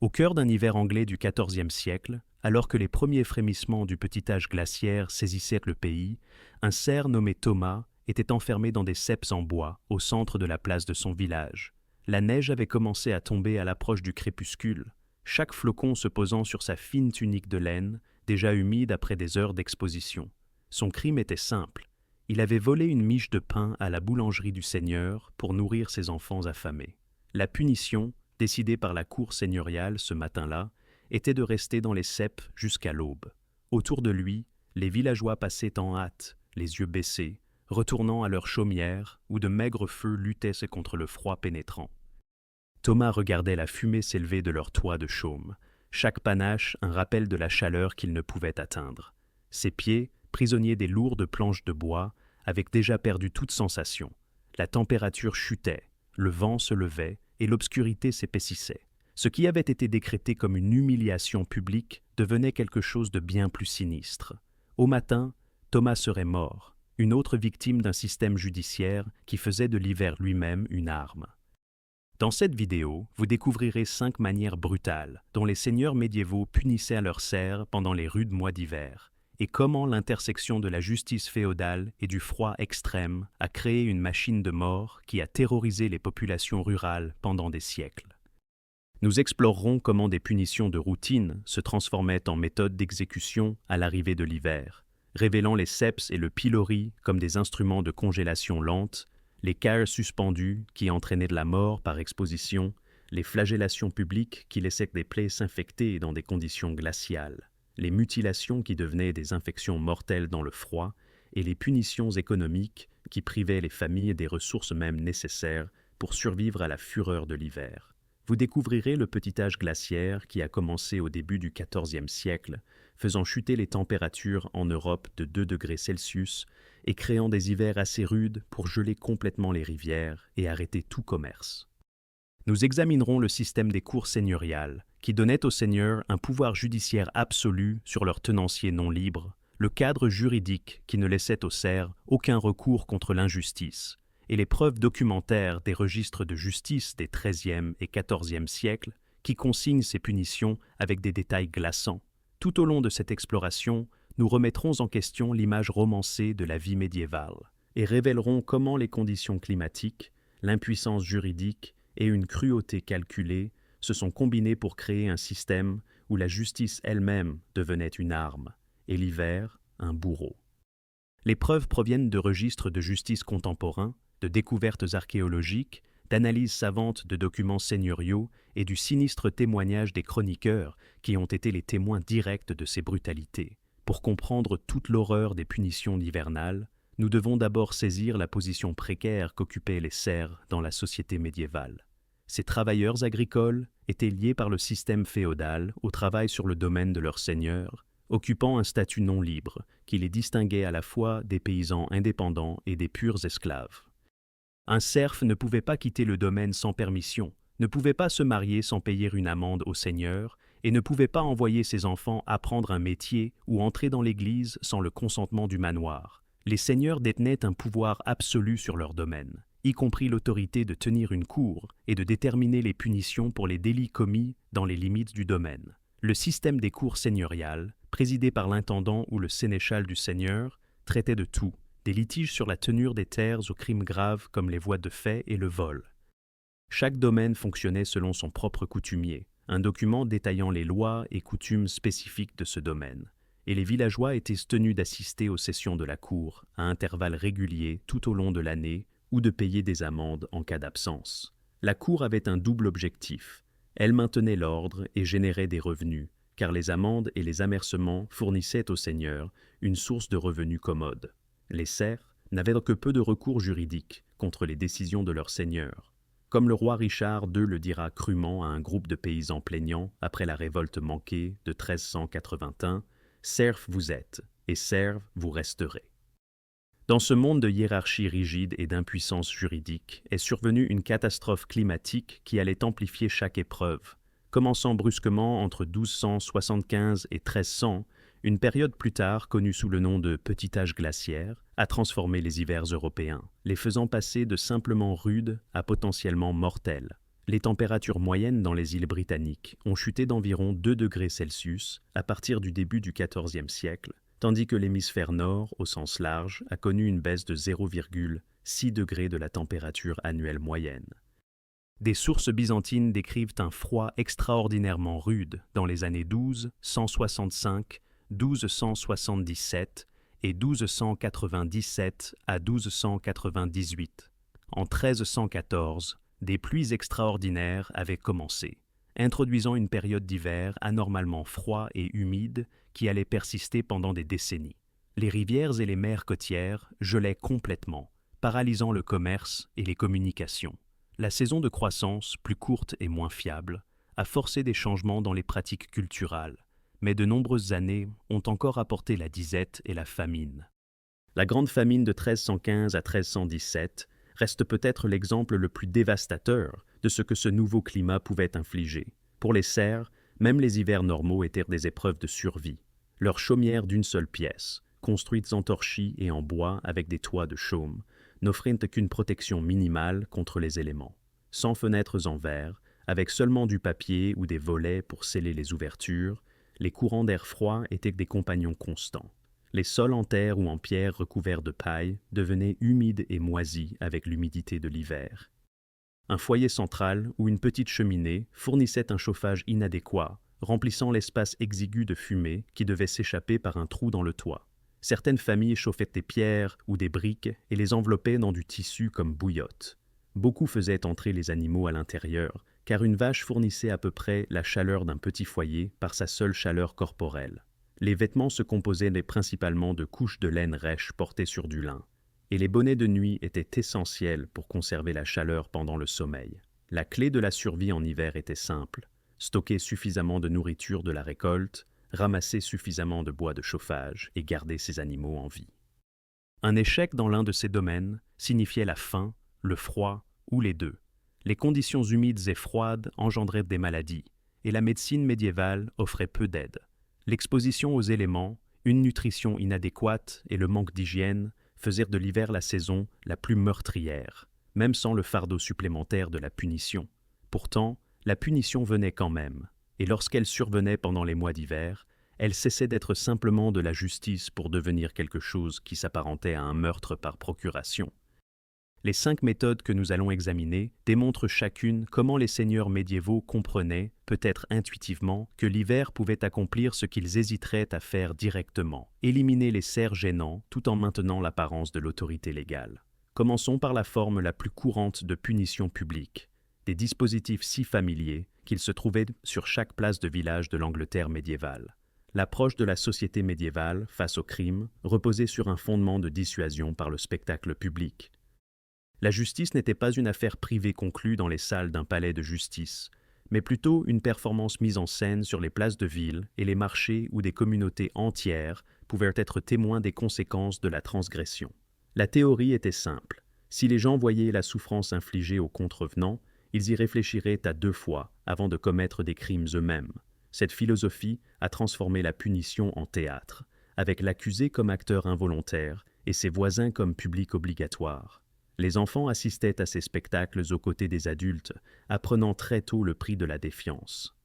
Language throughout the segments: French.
Au cœur d'un hiver anglais du XIVe siècle, alors que les premiers frémissements du petit âge glaciaire saisissaient le pays, un cerf nommé Thomas était enfermé dans des ceps en bois au centre de la place de son village. La neige avait commencé à tomber à l'approche du crépuscule, chaque flocon se posant sur sa fine tunique de laine, déjà humide après des heures d'exposition. Son crime était simple. Il avait volé une miche de pain à la boulangerie du seigneur pour nourrir ses enfants affamés. La punition, décidée par la cour seigneuriale ce matin-là, était de rester dans les ceps jusqu'à l'aube. Autour de lui, les villageois passaient en hâte, les yeux baissés, retournant à leur chaumière où de maigres feux luttaient contre le froid pénétrant. Thomas regardait la fumée s'élever de leur toit de chaume, chaque panache un rappel de la chaleur qu'il ne pouvait atteindre. Ses pieds, prisonniers des lourdes planches de bois, avaient déjà perdu toute sensation. La température chutait, le vent se levait et l'obscurité s'épaississait. Ce qui avait été décrété comme une humiliation publique devenait quelque chose de bien plus sinistre. Au matin, Thomas serait mort, une autre victime d'un système judiciaire qui faisait de l'hiver lui-même une arme. Dans cette vidéo, vous découvrirez 5 manières brutales dont les seigneurs médiévaux punissaient à leurs serfs pendant les rudes mois d'hiver, et comment l'intersection de la justice féodale et du froid extrême a créé une machine de mort qui a terrorisé les populations rurales pendant des siècles. Nous explorerons comment des punitions de routine se transformaient en méthodes d'exécution à l'arrivée de l'hiver, révélant les ceps et le pilori comme des instruments de congélation lente, les cailles suspendues qui entraînaient de la mort par exposition, les flagellations publiques qui laissaient des plaies s'infecter dans des conditions glaciales, les mutilations qui devenaient des infections mortelles dans le froid et les punitions économiques qui privaient les familles des ressources même nécessaires pour survivre à la fureur de l'hiver. Vous découvrirez le petit âge glaciaire qui a commencé au début du XIVe siècle, faisant chuter les températures en Europe de 2 degrés Celsius et créant des hivers assez rudes pour geler complètement les rivières et arrêter tout commerce. Nous examinerons le système des cours seigneuriales, qui donnait aux seigneurs un pouvoir judiciaire absolu sur leurs tenanciers non libres, le cadre juridique qui ne laissait aux serfs aucun recours contre l'injustice, et les preuves documentaires des registres de justice des XIIIe et XIVe siècles qui consignent ces punitions avec des détails glaçants. Tout au long de cette exploration, nous remettrons en question l'image romancée de la vie médiévale et révélerons comment les conditions climatiques, l'impuissance juridique et une cruauté calculée se sont combinées pour créer un système où la justice elle-même devenait une arme et l'hiver un bourreau. Les preuves proviennent de registres de justice contemporains, de découvertes archéologiques, d'analyses savantes de documents seigneuriaux et du sinistre témoignage des chroniqueurs qui ont été les témoins directs de ces brutalités. Pour comprendre toute l'horreur des punitions hivernales, nous devons d'abord saisir la position précaire qu'occupaient les serfs dans la société médiévale. Ces travailleurs agricoles étaient liés par le système féodal au travail sur le domaine de leur seigneur, occupant un statut non libre qui les distinguait à la fois des paysans indépendants et des purs esclaves. Un serf ne pouvait pas quitter le domaine sans permission, ne pouvait pas se marier sans payer une amende au seigneur et ne pouvait pas envoyer ses enfants apprendre un métier ou entrer dans l'église sans le consentement du manoir. Les seigneurs détenaient un pouvoir absolu sur leur domaine, y compris l'autorité de tenir une cour et de déterminer les punitions pour les délits commis dans les limites du domaine. Le système des cours seigneuriales, présidé par l'intendant ou le sénéchal du seigneur, traitait de tout, des litiges sur la tenure des terres aux crimes graves comme les voies de fait et le vol. Chaque domaine fonctionnait selon son propre coutumier, un document détaillant les lois et coutumes spécifiques de ce domaine, et les villageois étaient tenus d'assister aux sessions de la cour à intervalles réguliers tout au long de l'année ou de payer des amendes en cas d'absence. La cour avait un double objectif. Elle maintenait l'ordre et générait des revenus, car les amendes et les amercements fournissaient aux seigneurs une source de revenus commode. Les serfs n'avaient que peu de recours juridiques contre les décisions de leurs seigneurs. Comme le roi Richard II le dira crûment à un groupe de paysans plaignants après la révolte manquée de 1381, « Serfs vous êtes, et serfs vous resterez ». Dans ce monde de hiérarchie rigide et d'impuissance juridique est survenue une catastrophe climatique qui allait amplifier chaque épreuve. Commençant brusquement entre 1275 et 1300, une période plus tard, connue sous le nom de Petit âge glaciaire, a transformé les hivers européens, les faisant passer de simplement rudes à potentiellement mortels. Les températures moyennes dans les îles britanniques ont chuté d'environ 2 degrés Celsius à partir du début du XIVe siècle, tandis que l'hémisphère nord, au sens large, a connu une baisse de 0,6 degrés de la température annuelle moyenne. Des sources byzantines décrivent un froid extraordinairement rude dans les années 1265, 1277 et 1297 à 1298. En 1314, des pluies extraordinaires avaient commencé, introduisant une période d'hiver anormalement froid et humide qui allait persister pendant des décennies. Les rivières et les mers côtières gelaient complètement, paralysant le commerce et les communications. La saison de croissance, plus courte et moins fiable, a forcé des changements dans les pratiques culturelles, mais de nombreuses années ont encore apporté la disette et la famine. La grande famine de 1315 à 1317 reste peut-être l'exemple le plus dévastateur de ce que ce nouveau climat pouvait infliger. Pour les serfs, même les hivers normaux étaient des épreuves de survie. Leurs chaumières d'une seule pièce, construites en torchis et en bois avec des toits de chaume, n'offraient qu'une protection minimale contre les éléments. Sans fenêtres en verre, avec seulement du papier ou des volets pour sceller les ouvertures, les courants d'air froid étaient des compagnons constants. Les sols en terre ou en pierre recouverts de paille devenaient humides et moisis avec l'humidité de l'hiver. Un foyer central ou une petite cheminée fournissait un chauffage inadéquat, remplissant l'espace exigu de fumée qui devait s'échapper par un trou dans le toit. Certaines familles chauffaient des pierres ou des briques et les enveloppaient dans du tissu comme bouillotte. Beaucoup faisaient entrer les animaux à l'intérieur, car une vache fournissait à peu près la chaleur d'un petit foyer par sa seule chaleur corporelle. Les vêtements se composaient principalement de couches de laine rêche portées sur du lin, et les bonnets de nuit étaient essentiels pour conserver la chaleur pendant le sommeil. La clé de la survie en hiver était simple: stocker suffisamment de nourriture de la récolte, ramasser suffisamment de bois de chauffage et garder ses animaux en vie. Un échec dans l'un de ces domaines signifiait la faim, le froid ou les deux. Les conditions humides et froides engendraient des maladies, et la médecine médiévale offrait peu d'aide. L'exposition aux éléments, une nutrition inadéquate et le manque d'hygiène faisaient de l'hiver la saison la plus meurtrière, même sans le fardeau supplémentaire de la punition. Pourtant, la punition venait quand même, et lorsqu'elle survenait pendant les mois d'hiver, elle cessait d'être simplement de la justice pour devenir quelque chose qui s'apparentait à un meurtre par procuration. Les 5 méthodes que nous allons examiner démontrent chacune comment les seigneurs médiévaux comprenaient, peut-être intuitivement, que l'hiver pouvait accomplir ce qu'ils hésiteraient à faire directement: éliminer les serfs gênants tout en maintenant l'apparence de l'autorité légale. Commençons par la forme la plus courante de punition publique, des dispositifs si familiers qu'ils se trouvaient sur chaque place de village de l'Angleterre médiévale. L'approche de la société médiévale face au crime reposait sur un fondement de dissuasion par le spectacle public. La justice n'était pas une affaire privée conclue dans les salles d'un palais de justice, mais plutôt une performance mise en scène sur les places de ville et les marchés où des communautés entières pouvaient être témoins des conséquences de la transgression. La théorie était simple: si les gens voyaient la souffrance infligée aux contrevenants, ils y réfléchiraient à 2 fois avant de commettre des crimes eux-mêmes. Cette philosophie a transformé la punition en théâtre, avec l'accusé comme acteur involontaire et ses voisins comme public obligatoire. Les enfants assistaient à ces spectacles aux côtés des adultes, apprenant très tôt le prix de la défiance.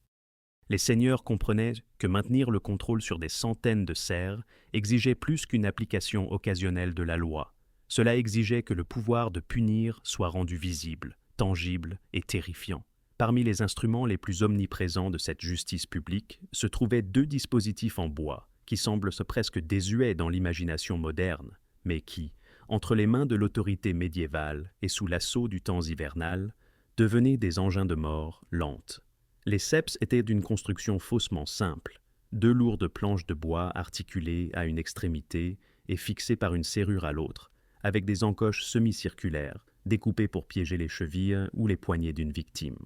Les seigneurs comprenaient que maintenir le contrôle sur des centaines de serfs exigeait plus qu'une application occasionnelle de la loi. Cela exigeait que le pouvoir de punir soit rendu visible, tangible et terrifiant. Parmi les instruments les plus omniprésents de cette justice publique se trouvaient 2 dispositifs en bois qui semblent presque désuets dans l'imagination moderne, mais qui, entre les mains de l'autorité médiévale et sous l'assaut du temps hivernal, devenaient des engins de mort lentes. Les ceps étaient d'une construction faussement simple: 2 lourdes planches de bois articulées à une extrémité et fixées par une serrure à l'autre, avec des encoches semi-circulaires, découpées pour piéger les chevilles ou les poignets d'une victime.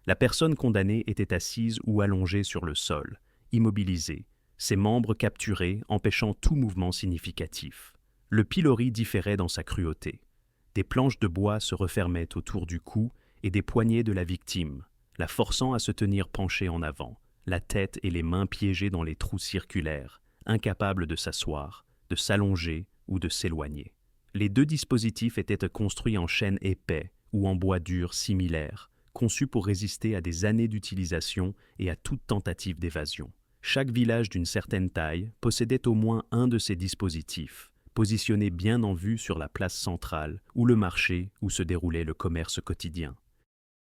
La personne condamnée était assise ou allongée sur le sol, immobilisée, ses membres capturés, empêchant tout mouvement significatif. Le pilori différait dans sa cruauté. Des planches de bois se refermaient autour du cou et des poignets de la victime, la forçant à se tenir penchée en avant, la tête et les mains piégées dans les trous circulaires, incapable de s'asseoir, de s'allonger ou de s'éloigner. Les 2 dispositifs étaient construits en chêne épais ou en bois dur similaire, conçu pour résister à des années d'utilisation et à toute tentative d'évasion. Chaque village d'une certaine taille possédait au moins un de ces dispositifs, positionné bien en vue sur la place centrale ou le marché où se déroulait le commerce quotidien.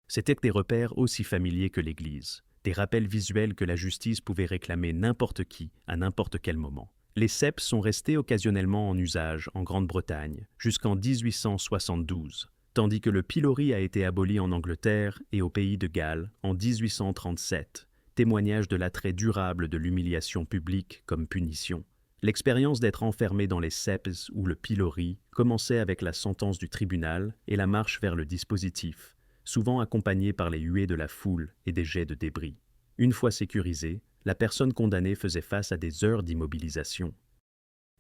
C'étaient des repères aussi familiers que l'Église, des rappels visuels que la justice pouvait réclamer n'importe qui, à n'importe quel moment. Les ceps sont restés occasionnellement en usage en Grande-Bretagne jusqu'en 1872, tandis que le pilori a été aboli en Angleterre et au pays de Galles en 1837, témoignage de l'attrait durable de l'humiliation publique comme punition. L'expérience d'être enfermé dans les ceps ou le pilori commençait avec la sentence du tribunal et la marche vers le dispositif, souvent accompagnée par les huées de la foule et des jets de débris. Une fois sécurisée, la personne condamnée faisait face à des heures d'immobilisation.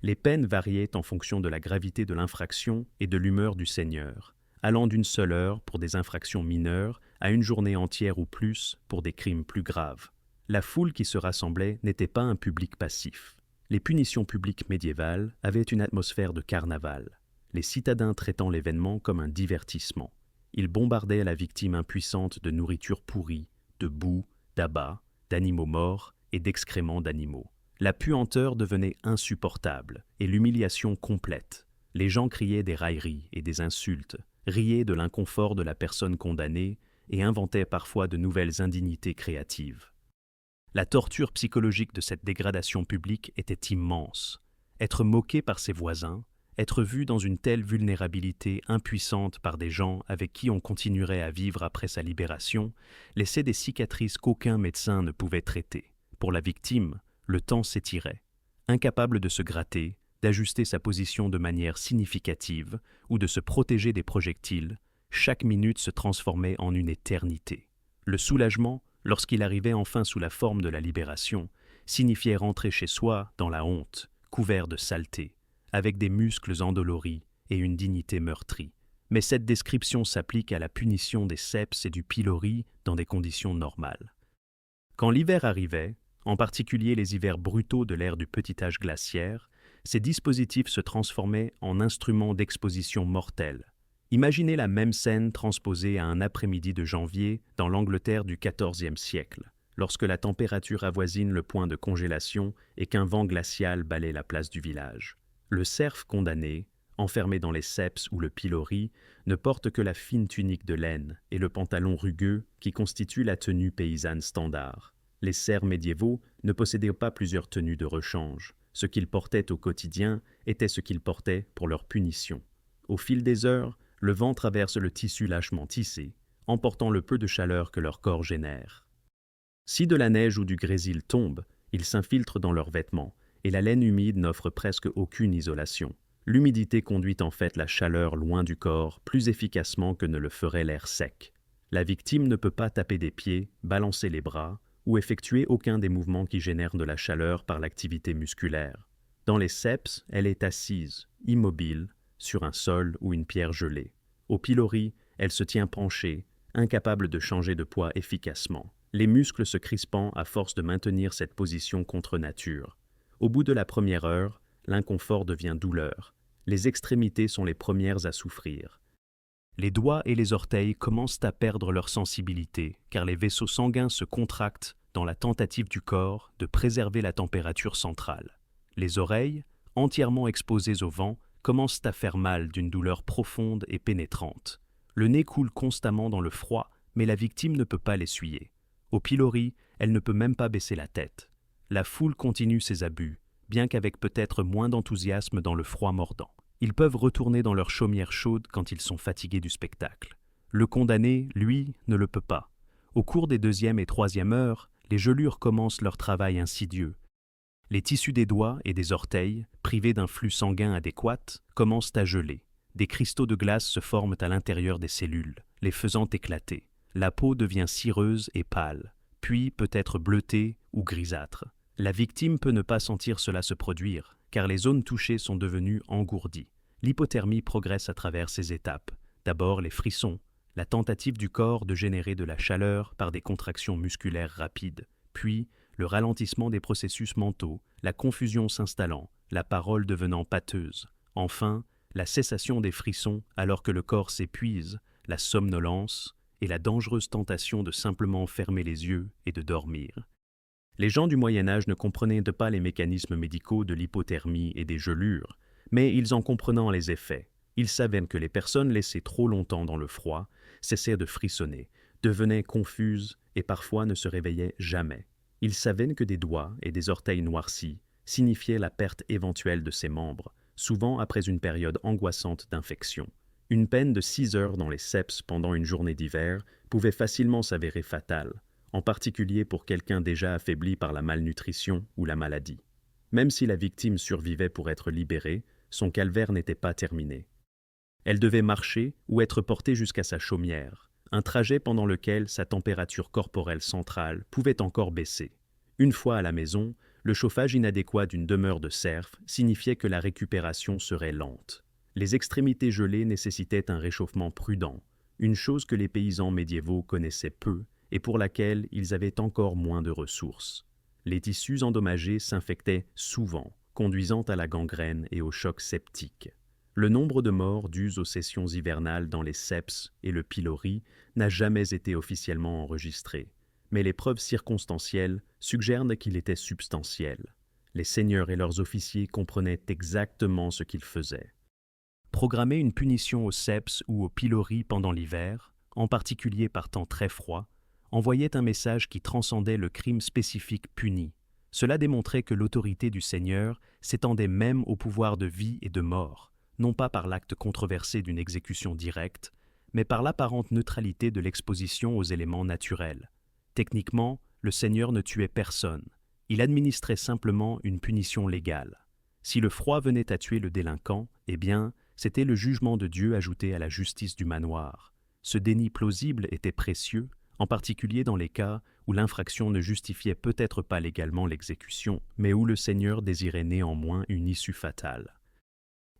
Les peines variaient en fonction de la gravité de l'infraction et de l'humeur du seigneur, allant d'une seule heure pour des infractions mineures à une journée entière ou plus pour des crimes plus graves. La foule qui se rassemblait n'était pas un public passif. Les punitions publiques médiévales avaient une atmosphère de carnaval, les citadins traitant l'événement comme un divertissement. Ils bombardaient la victime impuissante de nourriture pourrie, de boue, d'abats, d'animaux morts et d'excréments d'animaux. La puanteur devenait insupportable et l'humiliation complète. Les gens criaient des railleries et des insultes, riaient de l'inconfort de la personne condamnée et inventaient parfois de nouvelles indignités créatives. La torture psychologique de cette dégradation publique était immense. Être moqué par ses voisins, être vu dans une telle vulnérabilité impuissante par des gens avec qui on continuerait à vivre après sa libération, laissait des cicatrices qu'aucun médecin ne pouvait traiter. Pour la victime, le temps s'étirait. Incapable de se gratter, d'ajuster sa position de manière significative ou de se protéger des projectiles, chaque minute se transformait en une éternité. Le soulagement, lorsqu'il arrivait enfin sous la forme de la libération, signifiait rentrer chez soi dans la honte, couvert de saleté, avec des muscles endoloris et une dignité meurtrie. Mais cette description s'applique à la punition des ceps et du pilori dans des conditions normales. Quand l'hiver arrivait, en particulier les hivers brutaux de l'ère du petit âge glaciaire, ces dispositifs se transformaient en instruments d'exposition mortelle. Imaginez la même scène transposée à un après-midi de janvier dans l'Angleterre du XIVe siècle, lorsque la température avoisine le point de congélation et qu'un vent glacial balaie la place du village. Le serf condamné, enfermé dans les ceps ou le pilori, ne porte que la fine tunique de laine et le pantalon rugueux qui constitue la tenue paysanne standard. Les serfs médiévaux ne possédaient pas plusieurs tenues de rechange. Ce qu'ils portaient au quotidien était ce qu'ils portaient pour leur punition. Au fil des heures, le vent traverse le tissu lâchement tissé, emportant le peu de chaleur que leur corps génère. Si de la neige ou du grésil tombe, il s'infiltre dans leurs vêtements, et la laine humide n'offre presque aucune isolation. L'humidité conduit en fait la chaleur loin du corps plus efficacement que ne le ferait l'air sec. La victime ne peut pas taper des pieds, balancer les bras ou effectuer aucun des mouvements qui génèrent de la chaleur par l'activité musculaire. Dans les ceps, elle est assise, immobile, sur un sol ou une pierre gelée. Au pilori, elle se tient penchée, incapable de changer de poids efficacement, les muscles se crispant à force de maintenir cette position contre nature. Au bout de la première heure, l'inconfort devient douleur. Les extrémités sont les premières à souffrir. Les doigts et les orteils commencent à perdre leur sensibilité, car les vaisseaux sanguins se contractent dans la tentative du corps de préserver la température centrale. Les oreilles, entièrement exposées au vent, commencent à faire mal d'une douleur profonde et pénétrante. Le nez coule constamment dans le froid, mais la victime ne peut pas l'essuyer. Au pilori, elle ne peut même pas baisser la tête. La foule continue ses abus, bien qu'avec peut-être moins d'enthousiasme dans le froid mordant. Ils peuvent retourner dans leur chaumière chaude quand ils sont fatigués du spectacle. Le condamné, lui, ne le peut pas. Au cours des deuxième et troisième heures, les gelures commencent leur travail insidieux. Les tissus des doigts et des orteils, privés d'un flux sanguin adéquat, commencent à geler. Des cristaux de glace se forment à l'intérieur des cellules, les faisant éclater. La peau devient cireuse et pâle, puis peut être bleutée ou grisâtre. La victime peut ne pas sentir cela se produire, car les zones touchées sont devenues engourdies. L'hypothermie progresse à travers ces étapes. D'abord les frissons, la tentative du corps de générer de la chaleur par des contractions musculaires rapides, puis le ralentissement des processus mentaux, la confusion s'installant, la parole devenant pâteuse. Enfin, la cessation des frissons alors que le corps s'épuise, la somnolence et la dangereuse tentation de simplement fermer les yeux et de dormir. Les gens du Moyen Âge ne comprenaient pas les mécanismes médicaux de l'hypothermie et des gelures, mais ils en comprenaient les effets. Ils savaient que les personnes laissées trop longtemps dans le froid cessaient de frissonner, devenaient confuses et parfois ne se réveillaient jamais. Ils savaient que des doigts et des orteils noircis signifiaient la perte éventuelle de ses membres, souvent après une période angoissante d'infection. Une peine de 6 heures dans les sepes pendant une journée d'hiver pouvait facilement s'avérer fatale, en particulier pour quelqu'un déjà affaibli par la malnutrition ou la maladie. Même si la victime survivait pour être libérée, son calvaire n'était pas terminé. Elle devait marcher ou être portée jusqu'à sa chaumière, un trajet pendant lequel sa température corporelle centrale pouvait encore baisser. Une fois à la maison, le chauffage inadéquat d'une demeure de serf signifiait que la récupération serait lente. Les extrémités gelées nécessitaient un réchauffement prudent, une chose que les paysans médiévaux connaissaient peu et pour laquelle ils avaient encore moins de ressources. Les tissus endommagés s'infectaient souvent, conduisant à la gangrène et au choc septique. Le nombre de morts dus aux sessions hivernales dans les sepes et le pilori n'a jamais été officiellement enregistré, mais les preuves circonstancielles suggèrent qu'il était substantiel. Les seigneurs et leurs officiers comprenaient exactement ce qu'ils faisaient. Programmer une punition aux sepes ou au pilori pendant l'hiver, en particulier par temps très froid, envoyait un message qui transcendait le crime spécifique puni. Cela démontrait que l'autorité du Seigneur s'étendait même au pouvoir de vie et de mort, non pas par l'acte controversé d'une exécution directe, mais par l'apparente neutralité de l'exposition aux éléments naturels. Techniquement, le Seigneur ne tuait personne. Il administrait simplement une punition légale. Si le froid venait à tuer le délinquant, eh bien, c'était le jugement de Dieu ajouté à la justice du manoir. Ce déni plausible était précieux, en particulier dans les cas où l'infraction ne justifiait peut-être pas légalement l'exécution, mais où le Seigneur désirait néanmoins une issue fatale.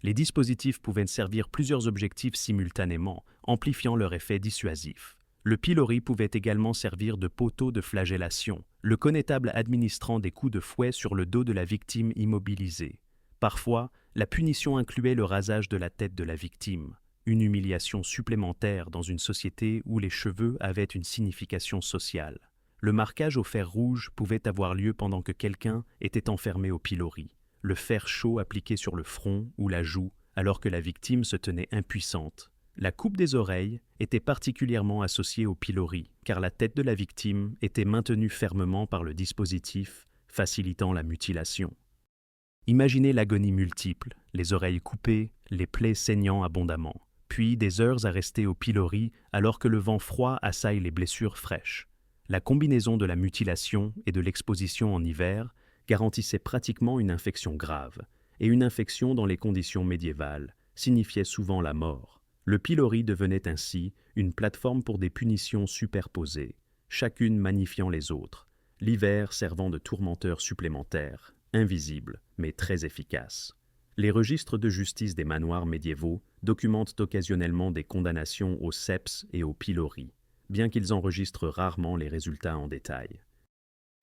Les dispositifs pouvaient servir plusieurs objectifs simultanément, amplifiant leur effet dissuasif. Le pilori pouvait également servir de poteau de flagellation, le connétable administrant des coups de fouet sur le dos de la victime immobilisée. Parfois, la punition incluait le rasage de la tête de la victime, une humiliation supplémentaire dans une société où les cheveux avaient une signification sociale. Le marquage au fer rouge pouvait avoir lieu pendant que quelqu'un était enfermé au pilori, le fer chaud appliqué sur le front ou la joue alors que la victime se tenait impuissante. La coupe des oreilles était particulièrement associée au pilori, car la tête de la victime était maintenue fermement par le dispositif, facilitant la mutilation. Imaginez l'agonie multiple, les oreilles coupées, les plaies saignant abondamment, puis des heures à rester au pilori alors que le vent froid assaille les blessures fraîches. La combinaison de la mutilation et de l'exposition en hiver garantissait pratiquement une infection grave, et une infection dans les conditions médiévales signifiait souvent la mort. Le pilori devenait ainsi une plateforme pour des punitions superposées, chacune magnifiant les autres, l'hiver servant de tourmenteur supplémentaire, invisible mais très efficace. Les registres de justice des manoirs médiévaux documentent occasionnellement des condamnations aux sepes et aux piloris, bien qu'ils enregistrent rarement les résultats en détail.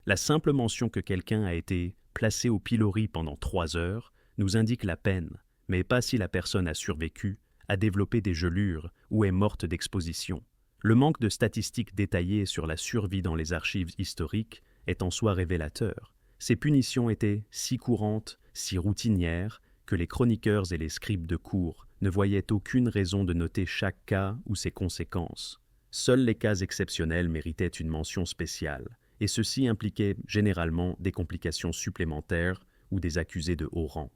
La simple mention que quelqu'un a été placé au pilori pendant 3 heures nous indique la peine, mais pas si la personne a survécu, a développé des gelures ou est morte d'exposition. Le manque de statistiques détaillées sur la survie dans les archives historiques est en soi révélateur. Ces punitions étaient si courantes, si routinières, que les chroniqueurs et les scribes de cour ne voyaient aucune raison de noter chaque cas ou ses conséquences. Seuls les cas exceptionnels méritaient une mention spéciale, et ceci impliquait généralement des complications supplémentaires ou des accusés de haut rang.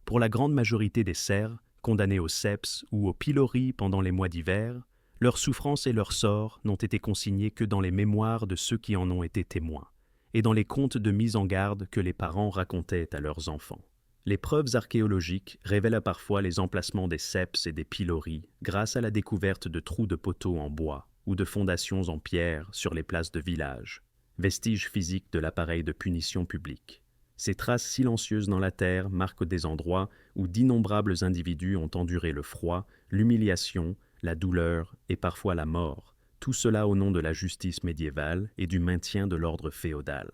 Pour la grande majorité des serfs, condamnés aux sepes ou au pilori pendant les mois d'hiver, leurs souffrances et leurs sorts n'ont été consignés que dans les mémoires de ceux qui en ont été témoins, et dans les contes de mise en garde que les parents racontaient à leurs enfants. Les preuves archéologiques révèlent parfois les emplacements des sepes et des piloris grâce à la découverte de trous de poteaux en bois ou de fondations en pierre sur les places de village, vestiges physiques de l'appareil de punition publique. Ces traces silencieuses dans la terre marquent des endroits où d'innombrables individus ont enduré le froid, l'humiliation, la douleur et parfois la mort, tout cela au nom de la justice médiévale et du maintien de l'ordre féodal.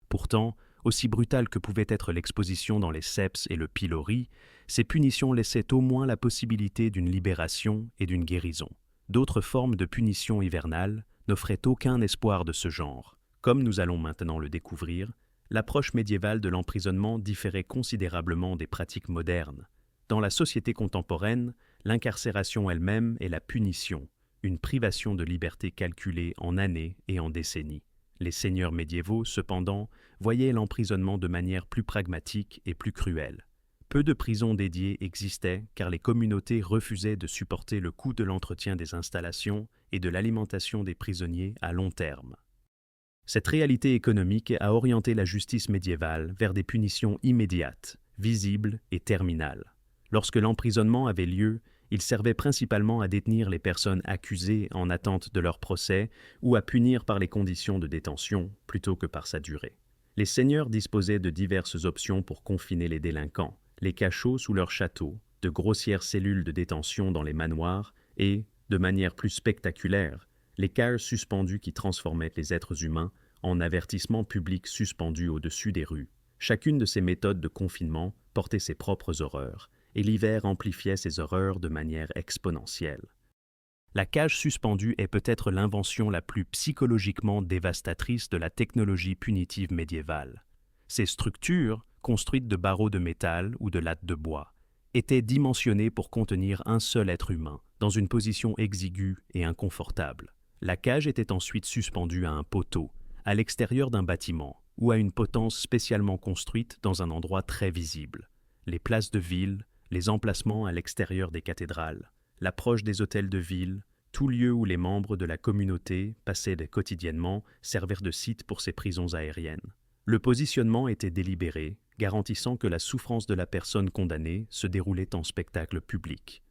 Pourtant, aussi brutale que pouvait être l'exposition dans les sepes et le pilori, ces punitions laissaient au moins la possibilité d'une libération et d'une guérison. D'autres formes de punition hivernale n'offraient aucun espoir de ce genre. Comme nous allons maintenant le découvrir, l'approche médiévale de l'emprisonnement différait considérablement des pratiques modernes. Dans la société contemporaine, l'incarcération elle-même est la punition, une privation de liberté calculée en années et en décennies. Les seigneurs médiévaux, cependant, voyaient l'emprisonnement de manière plus pragmatique et plus cruelle. Peu de prisons dédiées existaient car les communautés refusaient de supporter le coût de l'entretien des installations et de l'alimentation des prisonniers à long terme. Cette réalité économique a orienté la justice médiévale vers des punitions immédiates, visibles et terminales. Lorsque l'emprisonnement avait lieu, il servait principalement à détenir les personnes accusées en attente de leur procès ou à punir par les conditions de détention plutôt que par sa durée. Les seigneurs disposaient de diverses options pour confiner les délinquants, les cachots sous leurs châteaux, de grossières cellules de détention dans les manoirs et, de manière plus spectaculaire, les cages suspendues qui transformaient les êtres humains en avertissements publics suspendus au-dessus des rues. Chacune de ces méthodes de confinement portait ses propres horreurs, et l'hiver amplifiait ces horreurs de manière exponentielle. La cage suspendue est peut-être l'invention la plus psychologiquement dévastatrice de la technologie punitive médiévale. Ces structures, construites de barreaux de métal ou de lattes de bois, étaient dimensionnées pour contenir un seul être humain, dans une position exiguë et inconfortable. La cage était ensuite suspendue à un poteau, à l'extérieur d'un bâtiment, ou à une potence spécialement construite dans un endroit très visible. Les places de ville, les emplacements à l'extérieur des cathédrales, l'approche des hôtels de ville, tout lieu où les membres de la communauté passaient quotidiennement servirent de site pour ces prisons aériennes. Le positionnement était délibéré, garantissant que la souffrance de la personne condamnée se déroulait en spectacle public.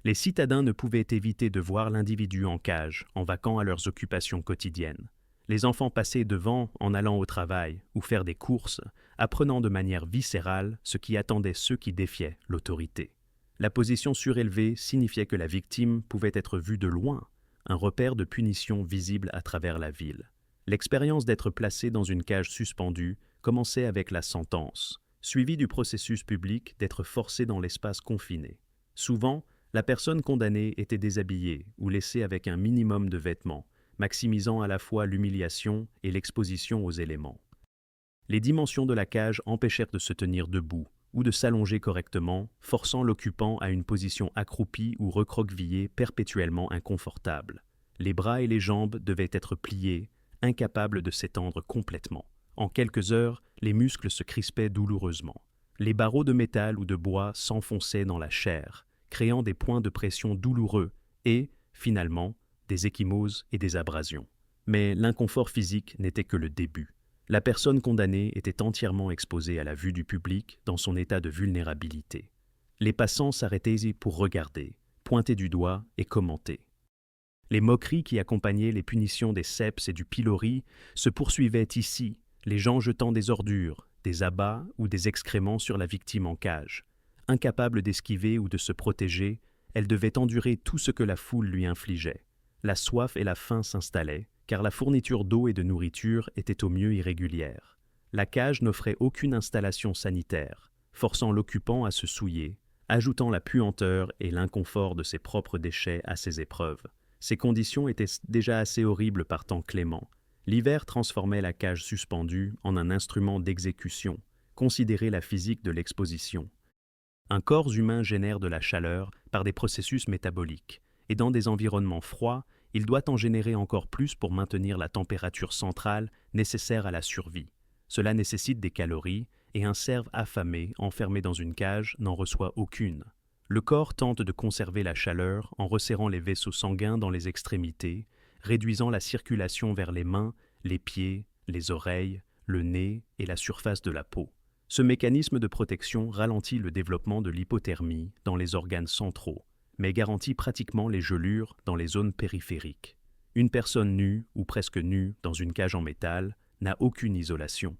Les citadins ne pouvaient éviter de voir l'individu en cage, en vaquant à leurs occupations quotidiennes. Les enfants passaient devant en allant au travail ou faire des courses, apprenant de manière viscérale ce qui attendait ceux qui défiaient l'autorité. La position surélevée signifiait que la victime pouvait être vue de loin, un repère de punition visible à travers la ville. L'expérience d'être placé dans une cage suspendue commençait avec la sentence, suivie du processus public d'être forcé dans l'espace confiné. Souvent, la personne condamnée était déshabillée ou laissée avec un minimum de vêtements, maximisant à la fois l'humiliation et l'exposition aux éléments. Les dimensions de la cage empêchèrent de se tenir debout ou de s'allonger correctement, forçant l'occupant à une position accroupie ou recroquevillée perpétuellement inconfortable. Les bras et les jambes devaient être pliés, incapables de s'étendre complètement. En quelques heures, les muscles se crispaient douloureusement. Les barreaux de métal ou de bois s'enfonçaient dans la chair, créant des points de pression douloureux et, finalement, des ecchymoses et des abrasions. Mais l'inconfort physique n'était que le début. La personne condamnée était entièrement exposée à la vue du public dans son état de vulnérabilité. Les passants s'arrêtaient pour regarder, pointer du doigt et commenter. Les moqueries qui accompagnaient les punitions des ceps et du pilori se poursuivaient ici, les gens jetant des ordures, des abats ou des excréments sur la victime en cage. Incapable d'esquiver ou de se protéger, elle devait endurer tout ce que la foule lui infligeait. La soif et la faim s'installaient, car la fourniture d'eau et de nourriture était au mieux irrégulière. La cage n'offrait aucune installation sanitaire, forçant l'occupant à se souiller, ajoutant la puanteur et l'inconfort de ses propres déchets à ses épreuves. Ces conditions étaient déjà assez horribles par temps clément. L'hiver transformait la cage suspendue en un instrument d'exécution, considérait la physique de l'exposition. Un corps humain génère de la chaleur par des processus métaboliques, et dans des environnements froids, il doit en générer encore plus pour maintenir la température centrale nécessaire à la survie. Cela nécessite des calories, et un cerf affamé, enfermé dans une cage, n'en reçoit aucune. Le corps tente de conserver la chaleur en resserrant les vaisseaux sanguins dans les extrémités, réduisant la circulation vers les mains, les pieds, les oreilles, le nez et la surface de la peau. Ce mécanisme de protection ralentit le développement de l'hypothermie dans les organes centraux, mais garantit pratiquement les gelures dans les zones périphériques. Une personne nue ou presque nue dans une cage en métal n'a aucune isolation.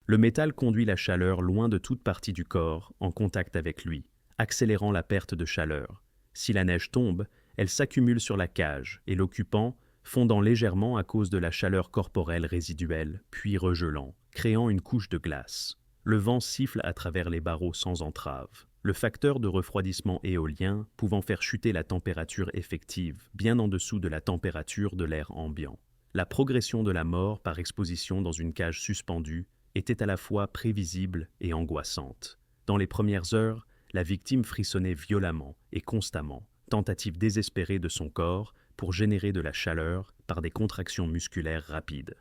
Le métal conduit la chaleur loin de toute partie du corps en contact avec lui, accélérant la perte de chaleur. Si la neige tombe, elle s'accumule sur la cage et l'occupant, fondant légèrement à cause de la chaleur corporelle résiduelle, puis regelant, créant une couche de glace. Le vent siffle à travers les barreaux sans entrave. le facteur de refroidissement éolien pouvant faire chuter la température effective, bien en dessous de la température de l'air ambiant. La progression de la mort par exposition dans une cage suspendue était à la fois prévisible et angoissante. Dans les premières heures, la victime frissonnait violemment et constamment, tentative désespérée de son corps pour générer de la chaleur par des contractions musculaires rapides.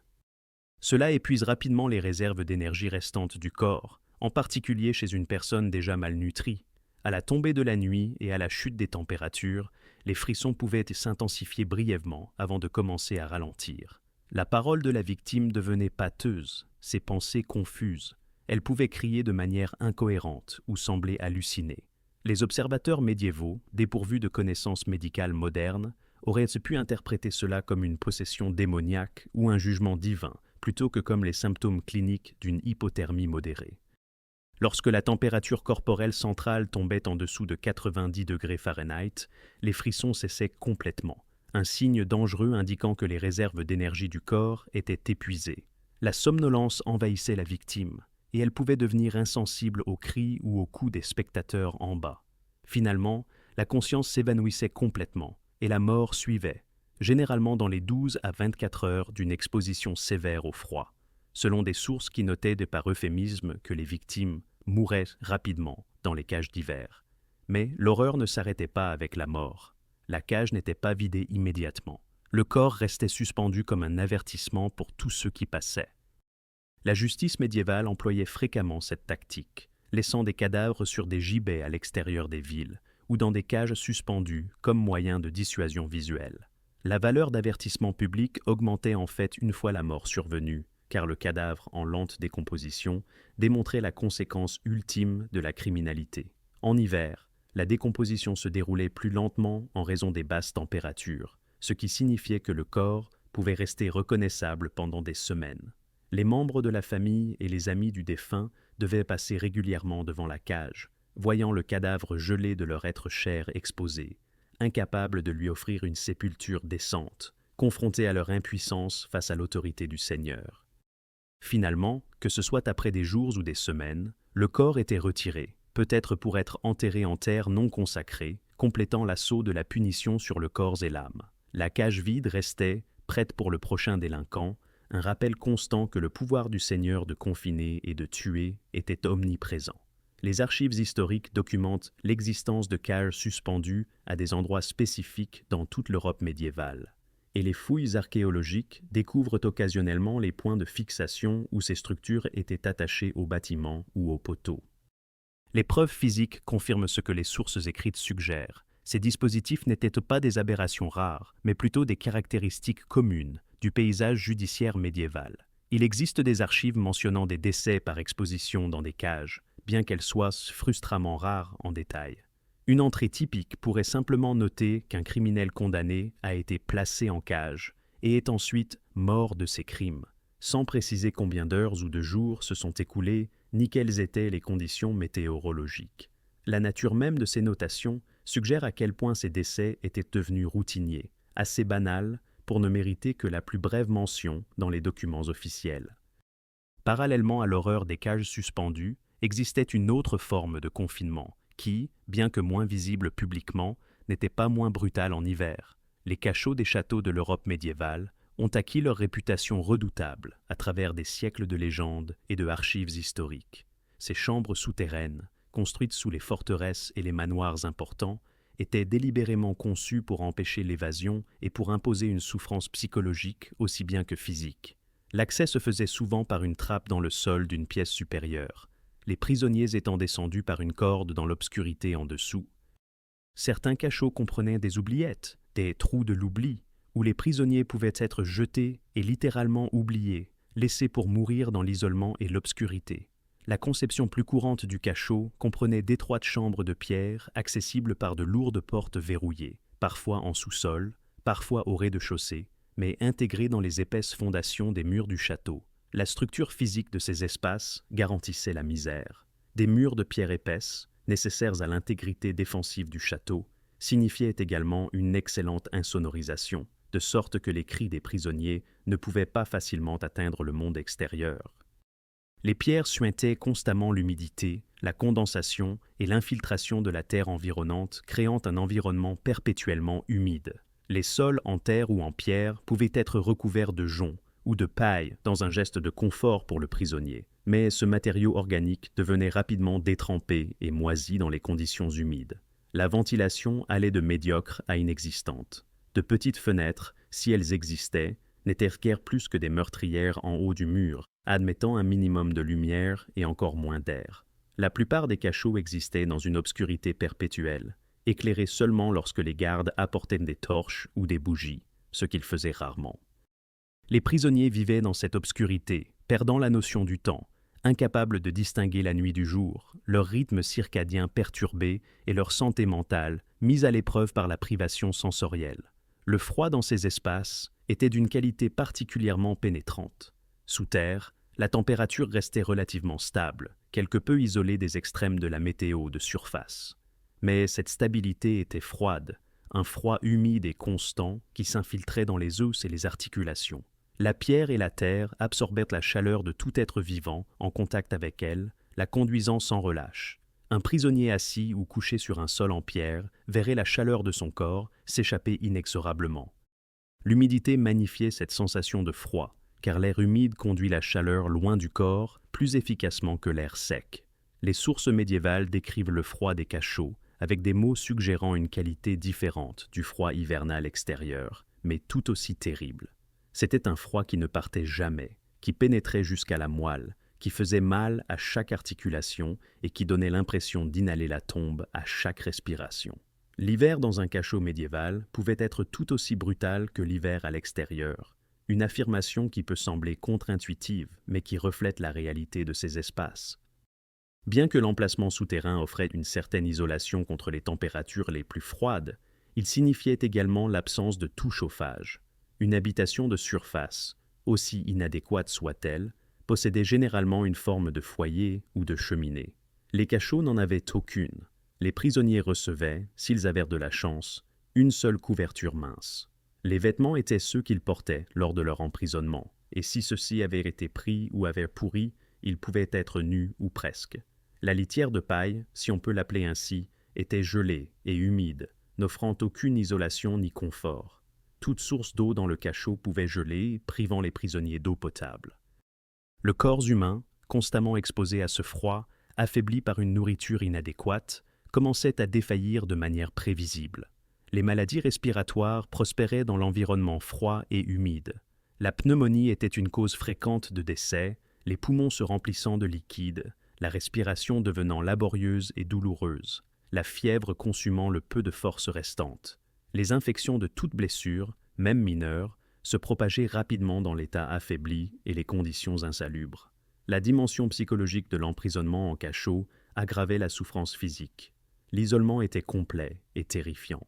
Cela épuise rapidement les réserves d'énergie restantes du corps, en particulier chez une personne déjà malnutrie. À la tombée de la nuit et à la chute des températures, les frissons pouvaient s'intensifier brièvement avant de commencer à ralentir. La parole de la victime devenait pâteuse, ses pensées confuses. Elle pouvait crier de manière incohérente ou sembler halluciner. Les observateurs médiévaux, dépourvus de connaissances médicales modernes, auraient pu interpréter cela comme une possession démoniaque ou un jugement divin, plutôt que comme les symptômes cliniques d'une hypothermie modérée. Lorsque la température corporelle centrale tombait en dessous de 90 degrés Fahrenheit, les frissons cessaient complètement, un signe dangereux indiquant que les réserves d'énergie du corps étaient épuisées. La somnolence envahissait la victime, et elle pouvait devenir insensible aux cris ou aux coups des spectateurs en bas. Finalement, la conscience s'évanouissait complètement, et la mort suivait, généralement dans les 12 à 24 heures d'une exposition sévère au froid, selon des sources qui notaient par euphémisme que les victimes mouraient rapidement dans les cages d'hiver. Mais l'horreur ne s'arrêtait pas avec la mort. La cage n'était pas vidée immédiatement. Le corps restait suspendu comme un avertissement pour tous ceux qui passaient. La justice médiévale employait fréquemment cette tactique, laissant des cadavres sur des gibets à l'extérieur des villes ou dans des cages suspendues comme moyen de dissuasion visuelle. La valeur d'avertissement public augmentait en fait une fois la mort survenue, car le cadavre en lente décomposition démontrait la conséquence ultime de la criminalité. En hiver, la décomposition se déroulait plus lentement en raison des basses températures, ce qui signifiait que le corps pouvait rester reconnaissable pendant des semaines. Les membres de la famille et les amis du défunt devaient passer régulièrement devant la cage, voyant le cadavre gelé de leur être cher exposé, incapables de lui offrir une sépulture décente, confrontés à leur impuissance face à l'autorité du Seigneur. Finalement, que ce soit après des jours ou des semaines, le corps était retiré, peut-être pour être enterré en terre non consacrée, complétant l'assaut de la punition sur le corps et l'âme. La cage vide restait, prête pour le prochain délinquant, un rappel constant que le pouvoir du Seigneur de confiner et de tuer était omniprésent. Les archives historiques documentent l'existence de cages suspendues à des endroits spécifiques dans toute l'Europe médiévale. Et les fouilles archéologiques découvrent occasionnellement les points de fixation où ces structures étaient attachées aux bâtiments ou aux poteaux. Les preuves physiques confirment ce que les sources écrites suggèrent. Ces dispositifs n'étaient pas des aberrations rares, mais plutôt des caractéristiques communes du paysage judiciaire médiéval. Il existe des archives mentionnant des décès par exposition dans des cages, bien qu'elles soient frustramment rares en détail. Une entrée typique pourrait simplement noter qu'un criminel condamné a été placé en cage et est ensuite mort de ses crimes, sans préciser combien d'heures ou de jours se sont écoulés ni quelles étaient les conditions météorologiques. La nature même de ces notations suggère à quel point ces décès étaient devenus routiniers, assez banals pour ne mériter que la plus brève mention dans les documents officiels. Parallèlement à l'horreur des cages suspendues, existait une autre forme de confinement qui, bien que moins visible publiquement, n'était pas moins brutale en hiver. Les cachots des châteaux de l'Europe médiévale ont acquis leur réputation redoutable à travers des siècles de légendes et de archives historiques. Ces chambres souterraines, construites sous les forteresses et les manoirs importants, étaient délibérément conçues pour empêcher l'évasion et pour imposer une souffrance psychologique aussi bien que physique. L'accès se faisait souvent par une trappe dans le sol d'une pièce supérieure, les prisonniers étant descendus par une corde dans l'obscurité en dessous. Certains cachots comprenaient des oubliettes, des trous de l'oubli, où les prisonniers pouvaient être jetés et littéralement oubliés, laissés pour mourir dans l'isolement et l'obscurité. La conception plus courante du cachot comprenait d'étroites chambres de pierre accessibles par de lourdes portes verrouillées, parfois en sous-sol, parfois au rez-de-chaussée, mais intégrées dans les épaisses fondations des murs du château. La structure physique de ces espaces garantissait la misère. Des murs de pierre épaisse, nécessaires à l'intégrité défensive du château, signifiaient également une excellente insonorisation, de sorte que les cris des prisonniers ne pouvaient pas facilement atteindre le monde extérieur. Les pierres suintaient constamment l'humidité, la condensation et l'infiltration de la terre environnante, créant un environnement perpétuellement humide. Les sols en terre ou en pierre pouvaient être recouverts de jonc ou de paille dans un geste de confort pour le prisonnier. Mais ce matériau organique devenait rapidement détrempé et moisi dans les conditions humides. La ventilation allait de médiocre à inexistante. De petites fenêtres, si elles existaient, n'étaient guère plus que des meurtrières en haut du mur, admettant un minimum de lumière et encore moins d'air. La plupart des cachots existaient dans une obscurité perpétuelle, éclairés seulement lorsque les gardes apportaient des torches ou des bougies, ce qu'ils faisaient rarement. Les prisonniers vivaient dans cette obscurité, perdant la notion du temps, incapables de distinguer la nuit du jour, leur rythme circadien perturbé et leur santé mentale mise à l'épreuve par la privation sensorielle. Le froid dans ces espaces était d'une qualité particulièrement pénétrante. Sous terre, la température restait relativement stable, quelque peu isolée des extrêmes de la météo de surface. Mais cette stabilité était froide, un froid humide et constant qui s'infiltrait dans les os et les articulations. La pierre et la terre absorbaient la chaleur de tout être vivant en contact avec elle, la conduisant sans relâche. Un prisonnier assis ou couché sur un sol en pierre verrait la chaleur de son corps s'échapper inexorablement. L'humidité magnifiait cette sensation de froid, car l'air humide conduit la chaleur loin du corps plus efficacement que l'air sec. Les sources médiévales décrivent le froid des cachots avec des mots suggérant une qualité différente du froid hivernal extérieur, mais tout aussi terrible. C'était un froid qui ne partait jamais, qui pénétrait jusqu'à la moelle, qui faisait mal à chaque articulation et qui donnait l'impression d'inhaler la tombe à chaque respiration. L'hiver dans un cachot médiéval pouvait être tout aussi brutal que l'hiver à l'extérieur, une affirmation qui peut sembler contre-intuitive, mais qui reflète la réalité de ces espaces. Bien que l'emplacement souterrain offrait une certaine isolation contre les températures les plus froides, il signifiait également l'absence de tout chauffage. Une habitation de surface, aussi inadéquate soit-elle, possédait généralement une forme de foyer ou de cheminée. Les cachots n'en avaient aucune. Les prisonniers recevaient, s'ils avaient de la chance, une seule couverture mince. Les vêtements étaient ceux qu'ils portaient lors de leur emprisonnement, et si ceux-ci avaient été pris ou avaient pourri, ils pouvaient être nus ou presque. La litière de paille, si on peut l'appeler ainsi, était gelée et humide, n'offrant aucune isolation ni confort. Toute source d'eau dans le cachot pouvait geler, privant les prisonniers d'eau potable. Le corps humain, constamment exposé à ce froid, affaibli par une nourriture inadéquate, commençait à défaillir de manière prévisible. Les maladies respiratoires prospéraient dans l'environnement froid et humide. La pneumonie était une cause fréquente de décès, les poumons se remplissant de liquide, la respiration devenant laborieuse et douloureuse, la fièvre consumant le peu de force restante. Les infections de toute blessure, même mineures, se propageaient rapidement dans l'état affaibli et les conditions insalubres. La dimension psychologique de l'emprisonnement en cachot aggravait la souffrance physique. L'isolement était complet et terrifiant.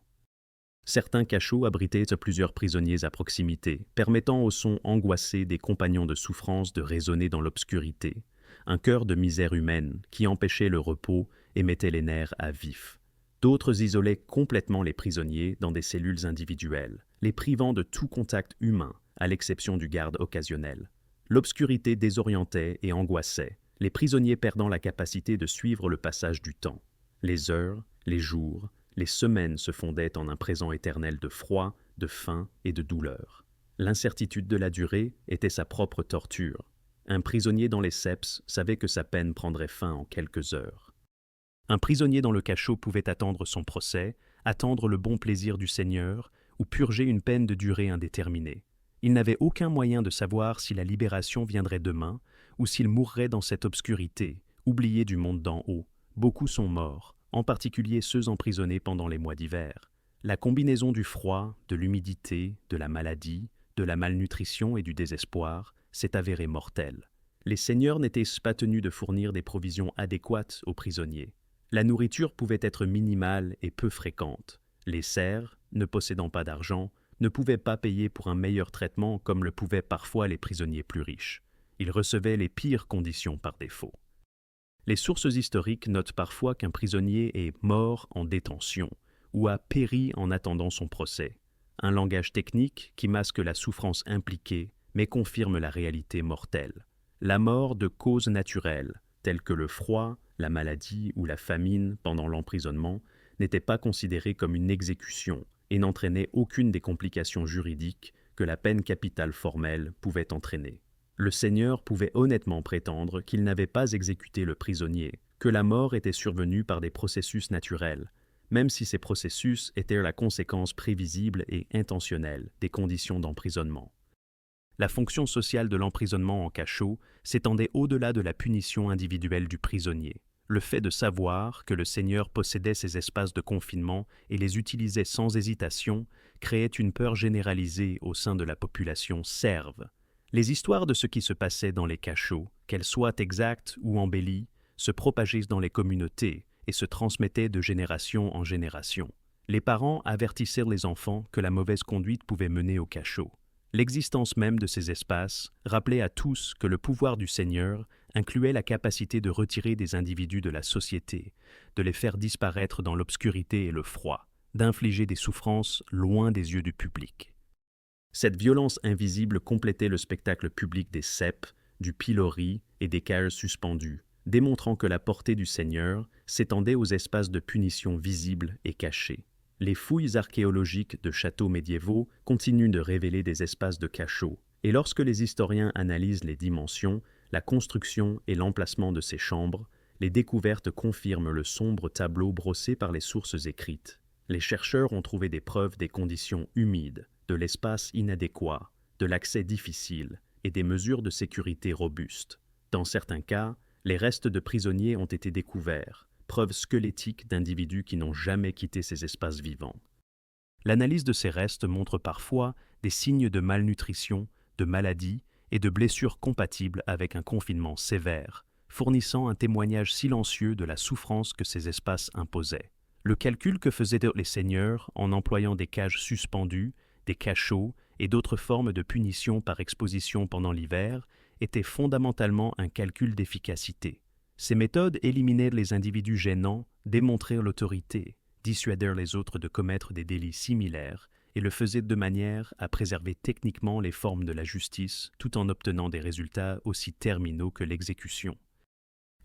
Certains cachots abritaient plusieurs prisonniers à proximité, permettant au son angoissé des compagnons de souffrance de résonner dans l'obscurité, un chœur de misère humaine qui empêchait le repos et mettait les nerfs à vif. D'autres isolaient complètement les prisonniers dans des cellules individuelles, les privant de tout contact humain, à l'exception du garde occasionnel. L'obscurité désorientait et angoissait, les prisonniers perdant la capacité de suivre le passage du temps. Les heures, les jours, les semaines se fondaient en un présent éternel de froid, de faim et de douleur. L'incertitude de la durée était sa propre torture. Un prisonnier dans les ceps savait que sa peine prendrait fin en quelques heures. Un prisonnier dans le cachot pouvait attendre son procès, attendre le bon plaisir du Seigneur ou purger une peine de durée indéterminée. Il n'avait aucun moyen de savoir si la libération viendrait demain ou s'il mourrait dans cette obscurité, oublié du monde d'en haut. Beaucoup sont morts, en particulier ceux emprisonnés pendant les mois d'hiver. La combinaison du froid, de l'humidité, de la maladie, de la malnutrition et du désespoir s'est avérée mortelle. Les seigneurs n'étaient pas tenus de fournir des provisions adéquates aux prisonniers. La nourriture pouvait être minimale et peu fréquente. Les serfs, ne possédant pas d'argent, ne pouvaient pas payer pour un meilleur traitement comme le pouvaient parfois les prisonniers plus riches. Ils recevaient les pires conditions par défaut. Les sources historiques notent parfois qu'un prisonnier est mort en détention ou a péri en attendant son procès, un langage technique qui masque la souffrance impliquée mais confirme la réalité mortelle. La mort de causes naturelles, telles que le froid, la maladie ou la famine pendant l'emprisonnement, n'était pas considérée comme une exécution et n'entraînait aucune des complications juridiques que la peine capitale formelle pouvait entraîner. Le seigneur pouvait honnêtement prétendre qu'il n'avait pas exécuté le prisonnier, que la mort était survenue par des processus naturels, même si ces processus étaient la conséquence prévisible et intentionnelle des conditions d'emprisonnement. La fonction sociale de l'emprisonnement en cachot s'étendait au-delà de la punition individuelle du prisonnier. Le fait de savoir que le seigneur possédait ces espaces de confinement et les utilisait sans hésitation créait une peur généralisée au sein de la population serve. Les histoires de ce qui se passait dans les cachots, qu'elles soient exactes ou embellies, se propageaient dans les communautés et se transmettaient de génération en génération. Les parents avertissaient les enfants que la mauvaise conduite pouvait mener au cachot. L'existence même de ces espaces rappelait à tous que le pouvoir du Seigneur incluait la capacité de retirer des individus de la société, de les faire disparaître dans l'obscurité et le froid, d'infliger des souffrances loin des yeux du public. Cette violence invisible complétait le spectacle public des ceps, du pilori et des cages suspendues, démontrant que la portée du Seigneur s'étendait aux espaces de punition visibles et cachés. Les fouilles archéologiques de châteaux médiévaux continuent de révéler des espaces de cachot, et lorsque les historiens analysent les dimensions, la construction et l'emplacement de ces chambres, les découvertes confirment le sombre tableau brossé par les sources écrites. Les chercheurs ont trouvé des preuves des conditions humides, de l'espace inadéquat, de l'accès difficile et des mesures de sécurité robustes. Dans certains cas, les restes de prisonniers ont été découverts, preuves squelettiques d'individus qui n'ont jamais quitté ces espaces vivants. L'analyse de ces restes montre parfois des signes de malnutrition, de maladie et de blessures compatibles avec un confinement sévère, fournissant un témoignage silencieux de la souffrance que ces espaces imposaient. Le calcul que faisaient les seigneurs en employant des cages suspendues, des cachots et d'autres formes de punition par exposition pendant l'hiver était fondamentalement un calcul d'efficacité. Ces méthodes éliminaient les individus gênants, démontrèrent l'autorité, dissuadèrent les autres de commettre des délits similaires et le faisaient de manière à préserver techniquement les formes de la justice tout en obtenant des résultats aussi terminaux que l'exécution.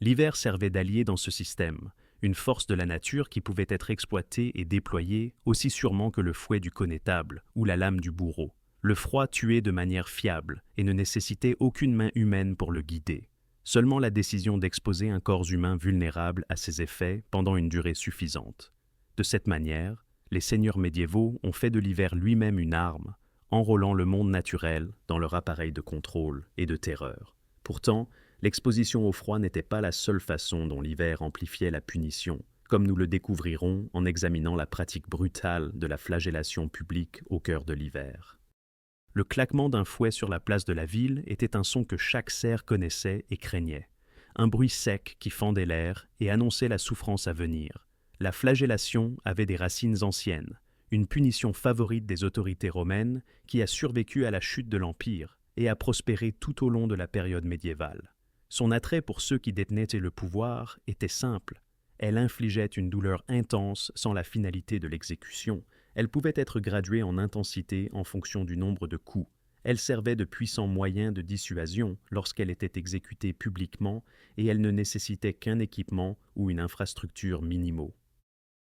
L'hiver servait d'allié dans ce système, une force de la nature qui pouvait être exploitée et déployée aussi sûrement que le fouet du connétable ou la lame du bourreau. Le froid tuait de manière fiable et ne nécessitait aucune main humaine pour le guider. Seulement la décision d'exposer un corps humain vulnérable à ses effets pendant une durée suffisante. De cette manière, les seigneurs médiévaux ont fait de l'hiver lui-même une arme, enrôlant le monde naturel dans leur appareil de contrôle et de terreur. Pourtant, l'exposition au froid n'était pas la seule façon dont l'hiver amplifiait la punition, comme nous le découvrirons en examinant la pratique brutale de la flagellation publique au cœur de l'hiver. Le claquement d'un fouet sur la place de la ville était un son que chaque cerf connaissait et craignait, un bruit sec qui fendait l'air et annonçait la souffrance à venir. La flagellation avait des racines anciennes, une punition favorite des autorités romaines qui a survécu à la chute de l'Empire et a prospéré tout au long de la période médiévale. Son attrait pour ceux qui détenaient le pouvoir était simple. Elle infligeait une douleur intense sans la finalité de l'exécution. Elle pouvait être graduée en intensité en fonction du nombre de coups. Elle servait de puissant moyen de dissuasion lorsqu'elle était exécutée publiquement et elle ne nécessitait qu'un équipement ou une infrastructure minimaux.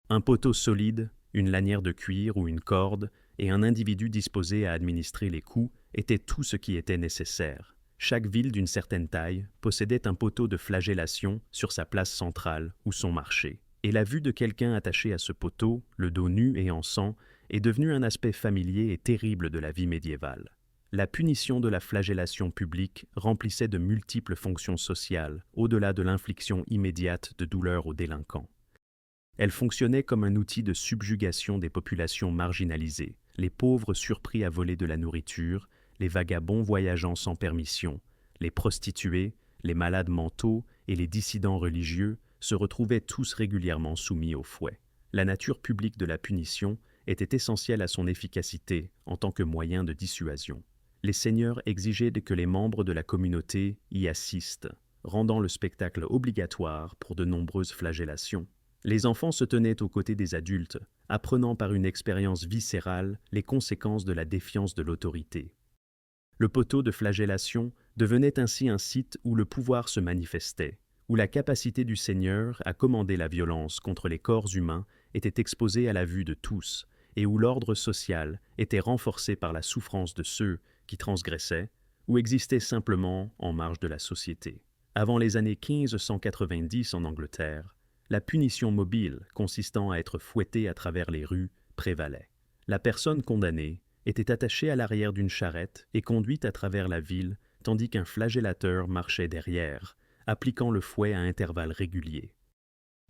Un poteau solide, une lanière de cuir ou une corde et un individu disposé à administrer les coups étaient tout ce qui était nécessaire. Chaque ville d'une certaine taille possédait un poteau de flagellation sur sa place centrale ou son marché. Et la vue de quelqu'un attaché à ce poteau, le dos nu et en sang, est devenue un aspect familier et terrible de la vie médiévale. La punition de la flagellation publique remplissait de multiples fonctions sociales, au-delà de l'infliction immédiate de douleurs aux délinquants. Elle fonctionnait comme un outil de subjugation des populations marginalisées, les pauvres surpris à voler de la nourriture, les vagabonds voyageant sans permission, les prostituées, les malades mentaux et les dissidents religieux se retrouvaient tous régulièrement soumis au fouet. La nature publique de la punition était essentielle à son efficacité en tant que moyen de dissuasion. Les seigneurs exigeaient que les membres de la communauté y assistent, rendant le spectacle obligatoire pour de nombreuses flagellations. Les enfants se tenaient aux côtés des adultes, apprenant par une expérience viscérale les conséquences de la défiance de l'autorité. Le poteau de flagellation devenait ainsi un site où le pouvoir se manifestait, où la capacité du Seigneur à commander la violence contre les corps humains était exposée à la vue de tous, et où l'ordre social était renforcé par la souffrance de ceux qui transgressaient ou existaient simplement en marge de la société. Avant les années 1590 en Angleterre, la punition mobile consistant à être fouetté à travers les rues prévalait. La personne condamnée était attachée à l'arrière d'une charrette et conduite à travers la ville, tandis qu'un flagellateur marchait derrière, appliquant le fouet à intervalles réguliers.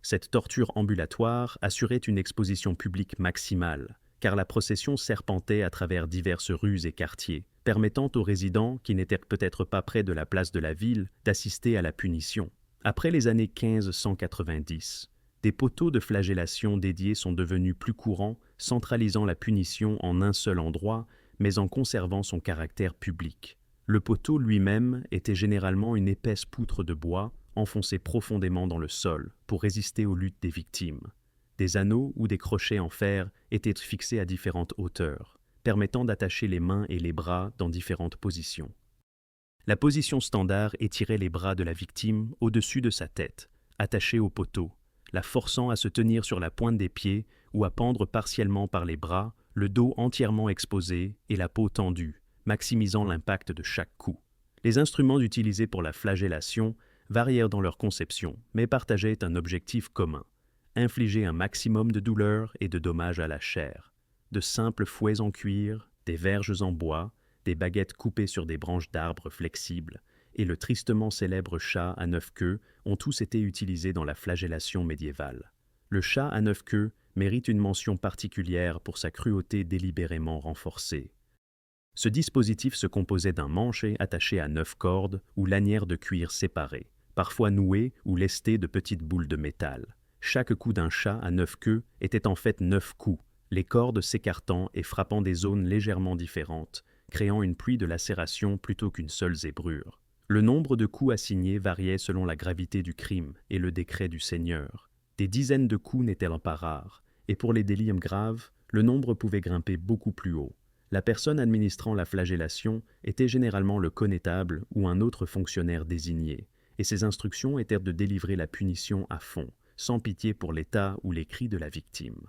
Cette torture ambulatoire assurait une exposition publique maximale, car la procession serpentait à travers diverses rues et quartiers, permettant aux résidents qui n'étaient peut-être pas près de la place de la ville d'assister à la punition. Après les années 1590, des poteaux de flagellation dédiés sont devenus plus courants, centralisant la punition en un seul endroit, mais en conservant son caractère public. Le poteau lui-même était généralement une épaisse poutre de bois, enfoncée profondément dans le sol, pour résister aux luttes des victimes. Des anneaux ou des crochets en fer étaient fixés à différentes hauteurs, permettant d'attacher les mains et les bras dans différentes positions. La position standard étirait les bras de la victime au-dessus de sa tête, attachés au poteau, la forçant à se tenir sur la pointe des pieds ou à pendre partiellement par les bras, le dos entièrement exposé et la peau tendue, maximisant l'impact de chaque coup. Les instruments utilisés pour la flagellation varièrent dans leur conception, mais partageaient un objectif commun: infliger un maximum de douleur et de dommages à la chair. De simples fouets en cuir, des verges en bois, des baguettes coupées sur des branches d'arbres flexibles, et le tristement célèbre chat à 9 queues ont tous été utilisés dans la flagellation médiévale. Le chat à 9 queues mérite une mention particulière pour sa cruauté délibérément renforcée. Ce dispositif se composait d'un manche attaché à 9 cordes ou lanières de cuir séparées, parfois nouées ou lestées de petites boules de métal. Chaque coup d'un chat à 9 queues était en fait 9 coups, les cordes s'écartant et frappant des zones légèrement différentes, créant une pluie de lacérations plutôt qu'une seule zébrure. Le nombre de coups assignés variait selon la gravité du crime et le décret du Seigneur. Des dizaines de coups n'étaient pas rares, et pour les délits graves, le nombre pouvait grimper beaucoup plus haut. La personne administrant la flagellation était généralement le connétable ou un autre fonctionnaire désigné, et ses instructions étaient de délivrer la punition à fond, sans pitié pour l'état ou les cris de la victime.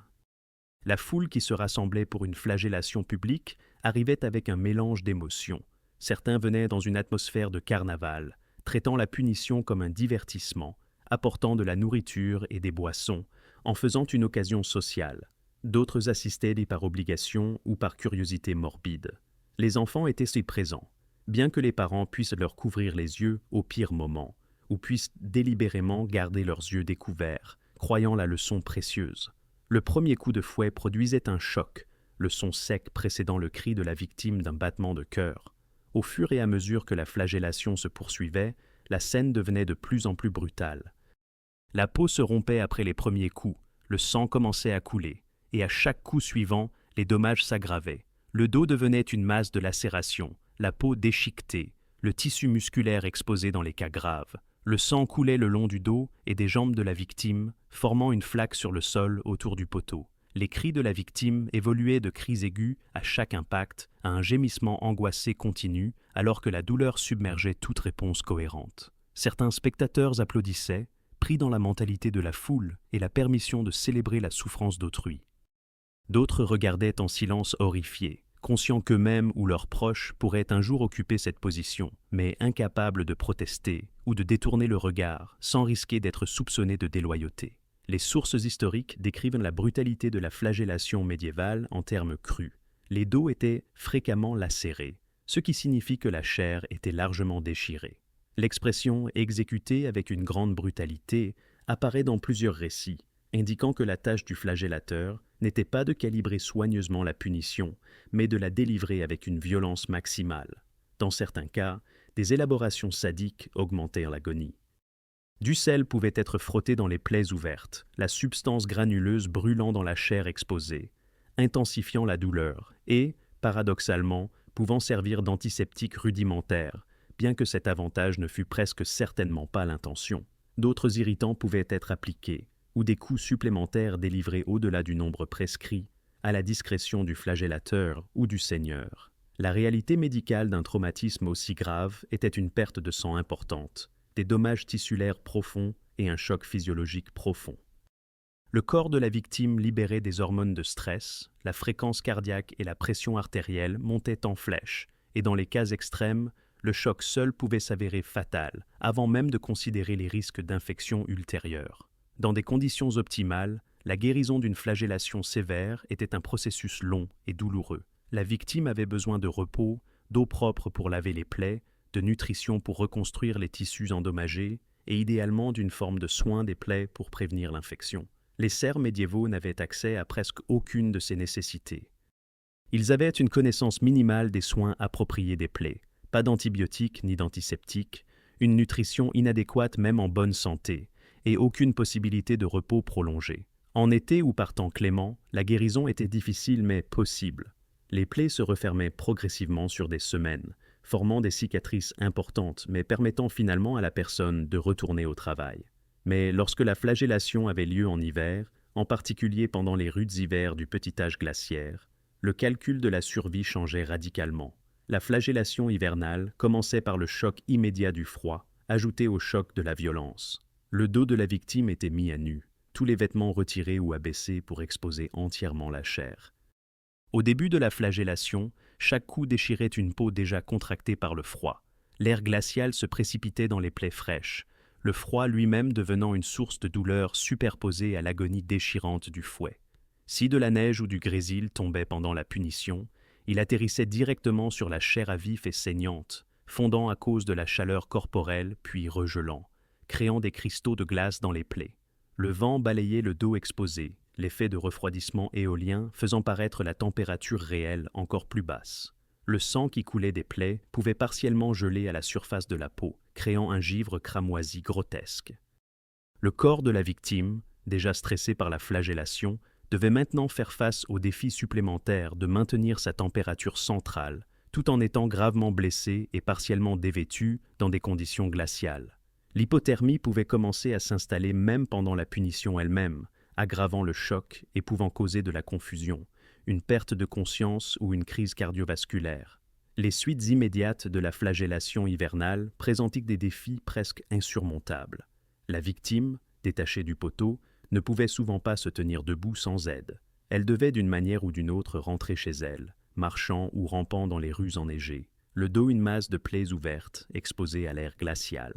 La foule qui se rassemblait pour une flagellation publique arrivait avec un mélange d'émotions. Certains venaient dans une atmosphère de carnaval, traitant la punition comme un divertissement, apportant de la nourriture et des boissons, en faisant une occasion sociale. D'autres assistaient par obligation ou par curiosité morbide. Les enfants étaient si présents, bien que les parents puissent leur couvrir les yeux au pire moment, ou puissent délibérément garder leurs yeux découverts, croyant la leçon précieuse. Le premier coup de fouet produisait un choc, le son sec précédant le cri de la victime d'un battement de cœur. Au fur et à mesure que la flagellation se poursuivait, la scène devenait de plus en plus brutale. La peau se rompait après les premiers coups, le sang commençait à couler, et à chaque coup suivant, les dommages s'aggravaient. Le dos devenait une masse de lacération, la peau déchiquetée, le tissu musculaire exposé dans les cas graves. Le sang coulait le long du dos et des jambes de la victime, formant une flaque sur le sol autour du poteau. Les cris de la victime évoluaient de cris aigus à chaque impact à un gémissement angoissé continu, alors que la douleur submergeait toute réponse cohérente. Certains spectateurs applaudissaient, pris dans la mentalité de la foule et la permission de célébrer la souffrance d'autrui. D'autres regardaient en silence horrifiés, conscients qu'eux-mêmes ou leurs proches pourraient un jour occuper cette position, mais incapables de protester ou de détourner le regard sans risquer d'être soupçonnés de déloyauté. Les sources historiques décrivent la brutalité de la flagellation médiévale en termes crus. Les dos étaient fréquemment lacérés, ce qui signifie que la chair était largement déchirée. L'expression « exécuté avec une grande brutalité » apparaît dans plusieurs récits, indiquant que la tâche du flagellateur n'était pas de calibrer soigneusement la punition, mais de la délivrer avec une violence maximale. Dans certains cas, des élaborations sadiques augmentèrent l'agonie. Du sel pouvait être frotté dans les plaies ouvertes, la substance granuleuse brûlant dans la chair exposée, intensifiant la douleur et, paradoxalement, pouvant servir d'antiseptique rudimentaire, bien que cet avantage ne fût presque certainement pas l'intention. D'autres irritants pouvaient être appliqués, ou des coups supplémentaires délivrés au-delà du nombre prescrit, à la discrétion du flagellateur ou du seigneur. La réalité médicale d'un traumatisme aussi grave était une perte de sang importante, des dommages tissulaires profonds et un choc physiologique profond. Le corps de la victime libérait des hormones de stress, la fréquence cardiaque et la pression artérielle montaient en flèche, et dans les cas extrêmes, le choc seul pouvait s'avérer fatal, avant même de considérer les risques d'infection ultérieures. Dans des conditions optimales, la guérison d'une flagellation sévère était un processus long et douloureux. La victime avait besoin de repos, d'eau propre pour laver les plaies, de nutrition pour reconstruire les tissus endommagés, et idéalement d'une forme de soin des plaies pour prévenir l'infection. Les serfs médiévaux n'avaient accès à presque aucune de ces nécessités. Ils avaient une connaissance minimale des soins appropriés des plaies, pas d'antibiotiques ni d'antiseptiques, une nutrition inadéquate même en bonne santé, et aucune possibilité de repos prolongé. En été ou par temps clément, la guérison était difficile mais possible. Les plaies se refermaient progressivement sur des semaines, formant des cicatrices importantes mais permettant finalement à la personne de retourner au travail. Mais lorsque la flagellation avait lieu en hiver, en particulier pendant les rudes hivers du petit âge glaciaire, le calcul de la survie changeait radicalement. La flagellation hivernale commençait par le choc immédiat du froid, ajouté au choc de la violence. Le dos de la victime était mis à nu, tous les vêtements retirés ou abaissés pour exposer entièrement la chair. Au début de la flagellation, chaque coup déchirait une peau déjà contractée par le froid. L'air glacial se précipitait dans les plaies fraîches, le froid lui-même devenant une source de douleur superposée à l'agonie déchirante du fouet. Si de la neige ou du grésil tombait pendant la punition, il atterrissait directement sur la chair à vif et saignante, fondant à cause de la chaleur corporelle puis regelant, créant des cristaux de glace dans les plaies. Le vent balayait le dos exposé, l'effet de refroidissement éolien faisant paraître la température réelle encore plus basse. Le sang qui coulait des plaies pouvait partiellement geler à la surface de la peau, créant un givre cramoisi grotesque. Le corps de la victime, déjà stressé par la flagellation, devait maintenant faire face au défi supplémentaire de maintenir sa température centrale, tout en étant gravement blessé et partiellement dévêtu dans des conditions glaciales. L'hypothermie pouvait commencer à s'installer même pendant la punition elle-même, aggravant le choc et pouvant causer de la confusion, une perte de conscience ou une crise cardiovasculaire. Les suites immédiates de la flagellation hivernale présentaient des défis presque insurmontables. La victime, détachée du poteau, ne pouvait souvent pas se tenir debout sans aide. Elle devait d'une manière ou d'une autre rentrer chez elle, marchant ou rampant dans les rues enneigées, le dos une masse de plaies ouvertes, exposées à l'air glacial.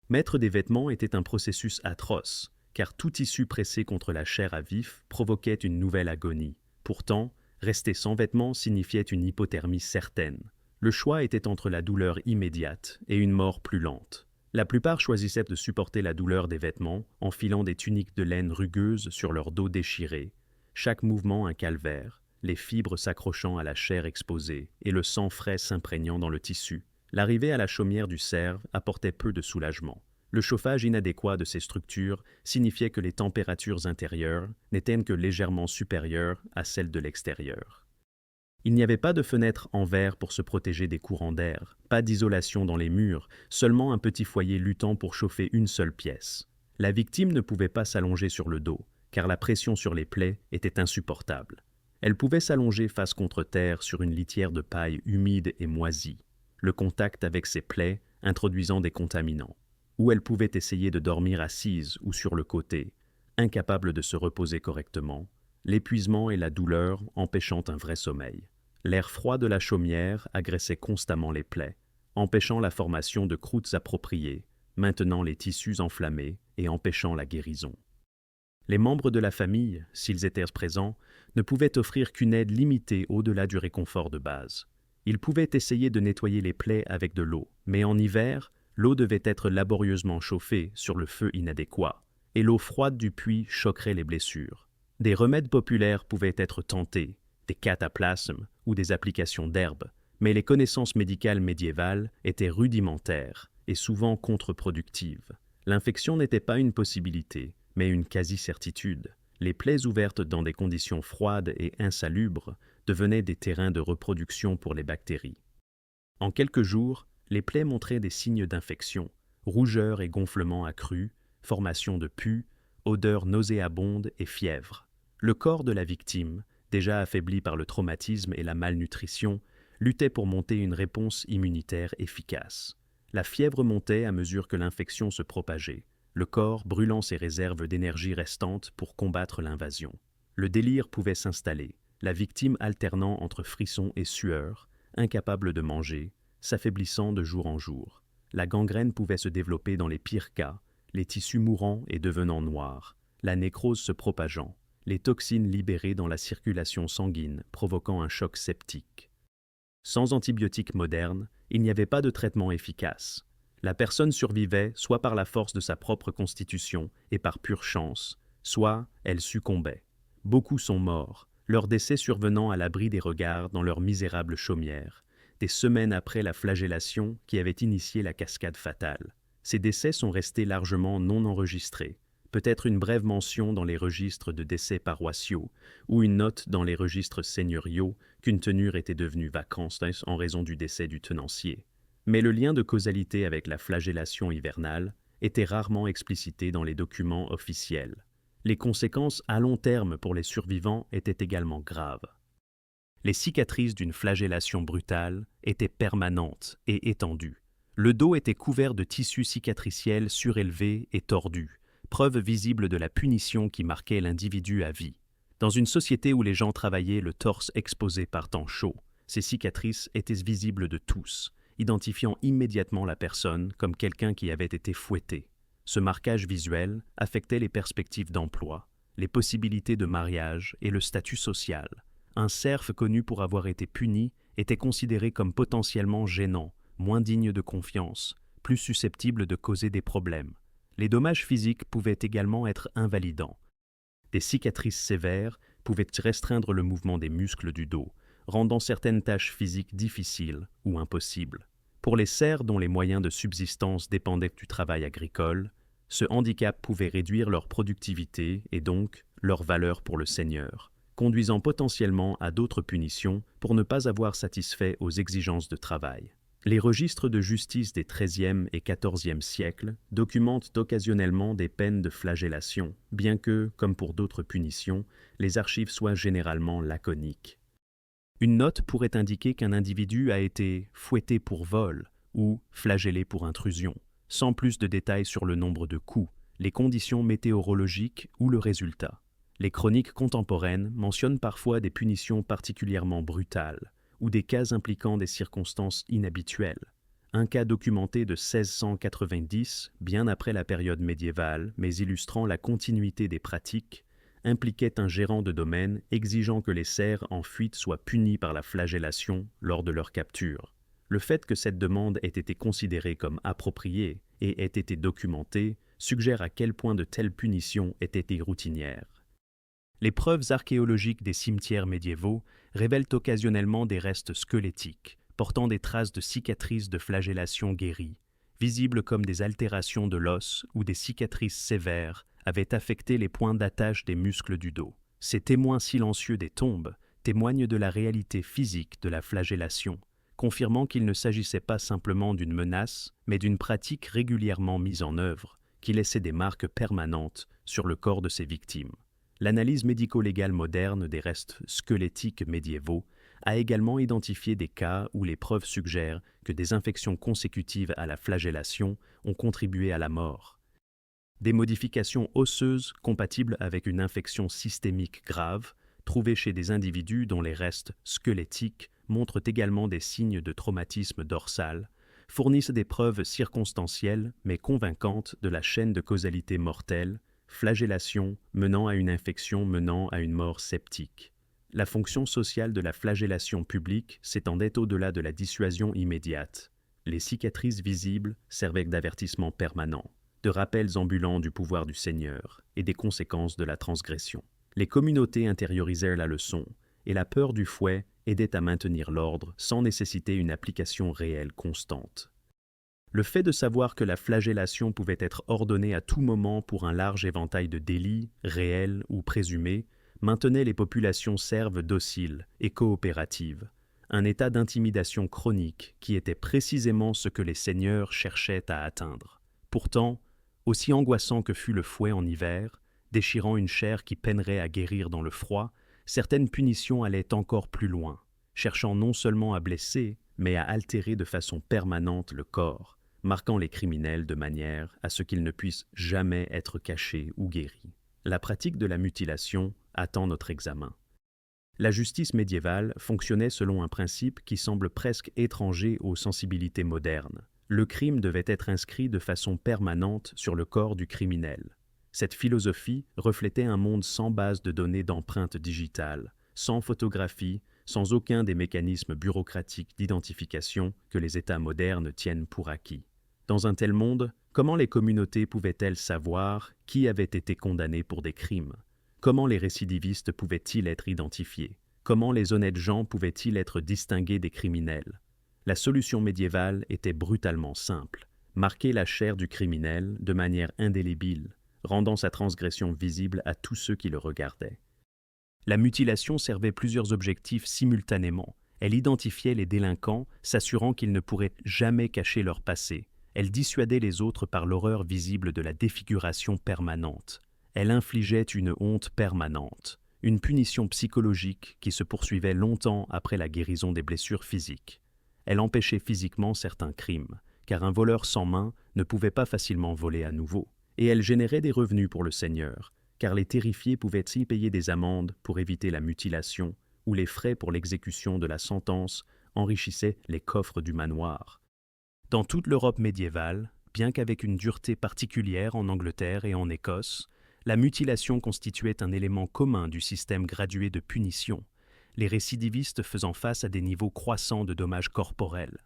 Mettre des vêtements était un processus atroce, car tout tissu pressé contre la chair à vif provoquait une nouvelle agonie. Pourtant, rester sans vêtements signifiait une hypothermie certaine. Le choix était entre la douleur immédiate et une mort plus lente. La plupart choisissaient de supporter la douleur des vêtements, enfilant des tuniques de laine rugueuses sur leur dos déchiré. Chaque mouvement un calvaire, les fibres s'accrochant à la chair exposée et le sang frais s'imprégnant dans le tissu. L'arrivée à la chaumière du cerf apportait peu de soulagement. Le chauffage inadéquat de ces structures signifiait que les températures intérieures n'étaient que légèrement supérieures à celles de l'extérieur. Il n'y avait pas de fenêtre en verre pour se protéger des courants d'air, pas d'isolation dans les murs, seulement un petit foyer luttant pour chauffer une seule pièce. La victime ne pouvait pas s'allonger sur le dos, car la pression sur les plaies était insupportable. Elle pouvait s'allonger face contre terre sur une litière de paille humide et moisie, le contact avec ses plaies introduisant des contaminants. Ou elle pouvait essayer de dormir assise ou sur le côté, incapable de se reposer correctement, l'épuisement et la douleur empêchant un vrai sommeil. L'air froid de la chaumière agressait constamment les plaies, empêchant la formation de croûtes appropriées, maintenant les tissus enflammés et empêchant la guérison. Les membres de la famille, s'ils étaient présents, ne pouvaient offrir qu'une aide limitée au-delà du réconfort de base. Ils pouvaient essayer de nettoyer les plaies avec de l'eau, mais en hiver, l'eau devait être laborieusement chauffée sur le feu inadéquat, et l'eau froide du puits choquerait les blessures. Des remèdes populaires pouvaient être tentés, des cataplasmes ou des applications d'herbes, mais les connaissances médicales médiévales étaient rudimentaires et souvent contre-productives. L'infection n'était pas une possibilité, mais une quasi-certitude. Les plaies ouvertes dans des conditions froides et insalubres devenaient des terrains de reproduction pour les bactéries. En quelques jours, les plaies montraient des signes d'infection, rougeur et gonflement accrus, formation de pus, odeur nauséabonde et fièvre. Le corps de la victime, déjà affaibli par le traumatisme et la malnutrition, luttaient pour monter une réponse immunitaire efficace. La fièvre montait à mesure que l'infection se propageait, le corps brûlant ses réserves d'énergie restantes pour combattre l'invasion. Le délire pouvait s'installer, la victime alternant entre frissons et sueur, incapable de manger, s'affaiblissant de jour en jour. La gangrène pouvait se développer dans les pires cas, les tissus mourant et devenant noirs, la nécrose se propageant, les toxines libérées dans la circulation sanguine provoquant un choc septique. Sans antibiotiques modernes, il n'y avait pas de traitement efficace. La personne survivait soit par la force de sa propre constitution et par pure chance, soit elle succombait. Beaucoup sont morts, leur décès survenant à l'abri des regards dans leur misérable chaumière, des semaines après la flagellation qui avait initié la cascade fatale. Ces décès sont restés largement non enregistrés, peut-être une brève mention dans les registres de décès paroissiaux ou une note dans les registres seigneuriaux qu'une tenure était devenue vacante en raison du décès du tenancier. Mais le lien de causalité avec la flagellation hivernale était rarement explicité dans les documents officiels. Les conséquences à long terme pour les survivants étaient également graves. Les cicatrices d'une flagellation brutale étaient permanentes et étendues. Le dos était couvert de tissus cicatriciels surélevés et tordus, preuve visible de la punition qui marquait l'individu à vie. Dans une société où les gens travaillaient le torse exposé par temps chaud, ces cicatrices étaient visibles de tous, identifiant immédiatement la personne comme quelqu'un qui avait été fouetté. Ce marquage visuel affectait les perspectives d'emploi, les possibilités de mariage et le statut social. Un serf connu pour avoir été puni était considéré comme potentiellement gênant, moins digne de confiance, plus susceptible de causer des problèmes. Les dommages physiques pouvaient également être invalidants. Des cicatrices sévères pouvaient restreindre le mouvement des muscles du dos, rendant certaines tâches physiques difficiles ou impossibles. Pour les serfs dont les moyens de subsistance dépendaient du travail agricole, ce handicap pouvait réduire leur productivité et donc leur valeur pour le seigneur, conduisant potentiellement à d'autres punitions pour ne pas avoir satisfait aux exigences de travail. Les registres de justice des XIIIe et XIVe siècles documentent occasionnellement des peines de flagellation, bien que, comme pour d'autres punitions, les archives soient généralement laconiques. Une note pourrait indiquer qu'un individu a été fouetté pour vol ou flagellé pour intrusion, sans plus de détails sur le nombre de coups, les conditions météorologiques ou le résultat. Les chroniques contemporaines mentionnent parfois des punitions particulièrement brutales ou des cas impliquant des circonstances inhabituelles. Un cas documenté de 1690, bien après la période médiévale, mais illustrant la continuité des pratiques, impliquait un gérant de domaine exigeant que les serfs en fuite soient punis par la flagellation lors de leur capture. Le fait que cette demande ait été considérée comme appropriée et ait été documentée suggère à quel point de telles punitions étaient routinières. Les preuves archéologiques des cimetières médiévaux révèlent occasionnellement des restes squelettiques, portant des traces de cicatrices de flagellation guéries, visibles comme des altérations de l'os ou des cicatrices sévères avaient affecté les points d'attache des muscles du dos. Ces témoins silencieux des tombes témoignent de la réalité physique de la flagellation, confirmant qu'il ne s'agissait pas simplement d'une menace, mais d'une pratique régulièrement mise en œuvre, qui laissait des marques permanentes sur le corps de ses victimes. L'analyse médico-légale moderne des restes squelettiques médiévaux a également identifié des cas où les preuves suggèrent que des infections consécutives à la flagellation ont contribué à la mort. Des modifications osseuses compatibles avec une infection systémique grave, trouvées chez des individus dont les restes squelettiques montrent également des signes de traumatisme dorsal, fournissent des preuves circonstancielles mais convaincantes de la chaîne de causalité mortelle, flagellation menant à une infection menant à une mort septique. La fonction sociale de la flagellation publique s'étendait au-delà de la dissuasion immédiate. Les cicatrices visibles servaient d'avertissement permanent, de rappels ambulants du pouvoir du Seigneur et des conséquences de la transgression. Les communautés intériorisèrent la leçon, et la peur du fouet aidait à maintenir l'ordre sans nécessiter une application réelle constante. Le fait de savoir que la flagellation pouvait être ordonnée à tout moment pour un large éventail de délits, réels ou présumés, maintenait les populations serves dociles et coopératives, un état d'intimidation chronique qui était précisément ce que les seigneurs cherchaient à atteindre. Pourtant, aussi angoissant que fut le fouet en hiver, déchirant une chair qui peinerait à guérir dans le froid, certaines punitions allaient encore plus loin. cherchant non seulement à blesser, mais à altérer de façon permanente le corps, marquant les criminels de manière à ce qu'ils ne puissent jamais être cachés ou guéris. La pratique de la mutilation attend notre examen. La justice médiévale fonctionnait selon un principe qui semble presque étranger aux sensibilités modernes. Le crime devait être inscrit de façon permanente sur le corps du criminel. Cette philosophie reflétait un monde sans base de données d'empreintes digitales, sans photographie, sans aucun des mécanismes bureaucratiques d'identification que les États modernes tiennent pour acquis. Dans un tel monde, comment les communautés pouvaient-elles savoir qui avait été condamné pour des crimes? Comment les récidivistes pouvaient-ils être identifiés? Comment les honnêtes gens pouvaient-ils être distingués des criminels? La solution médiévale était brutalement simple: marquer la chair du criminel de manière indélébile, rendant sa transgression visible à tous ceux qui le regardaient. La mutilation servait plusieurs objectifs simultanément. Elle identifiait les délinquants, s'assurant qu'ils ne pourraient jamais cacher leur passé. Elle dissuadait les autres par l'horreur visible de la défiguration permanente. Elle infligeait une honte permanente, une punition psychologique qui se poursuivait longtemps après la guérison des blessures physiques. Elle empêchait physiquement certains crimes, car un voleur sans main ne pouvait pas facilement voler à nouveau. Et elle générait des revenus pour le seigneur, car les terrifiés pouvaient y payer des amendes pour éviter la mutilation, ou les frais pour l'exécution de la sentence enrichissaient les coffres du manoir. Dans toute l'Europe médiévale, bien qu'avec une dureté particulière en Angleterre et en Écosse, la mutilation constituait un élément commun du système gradué de punition, les récidivistes faisant face à des niveaux croissants de dommages corporels.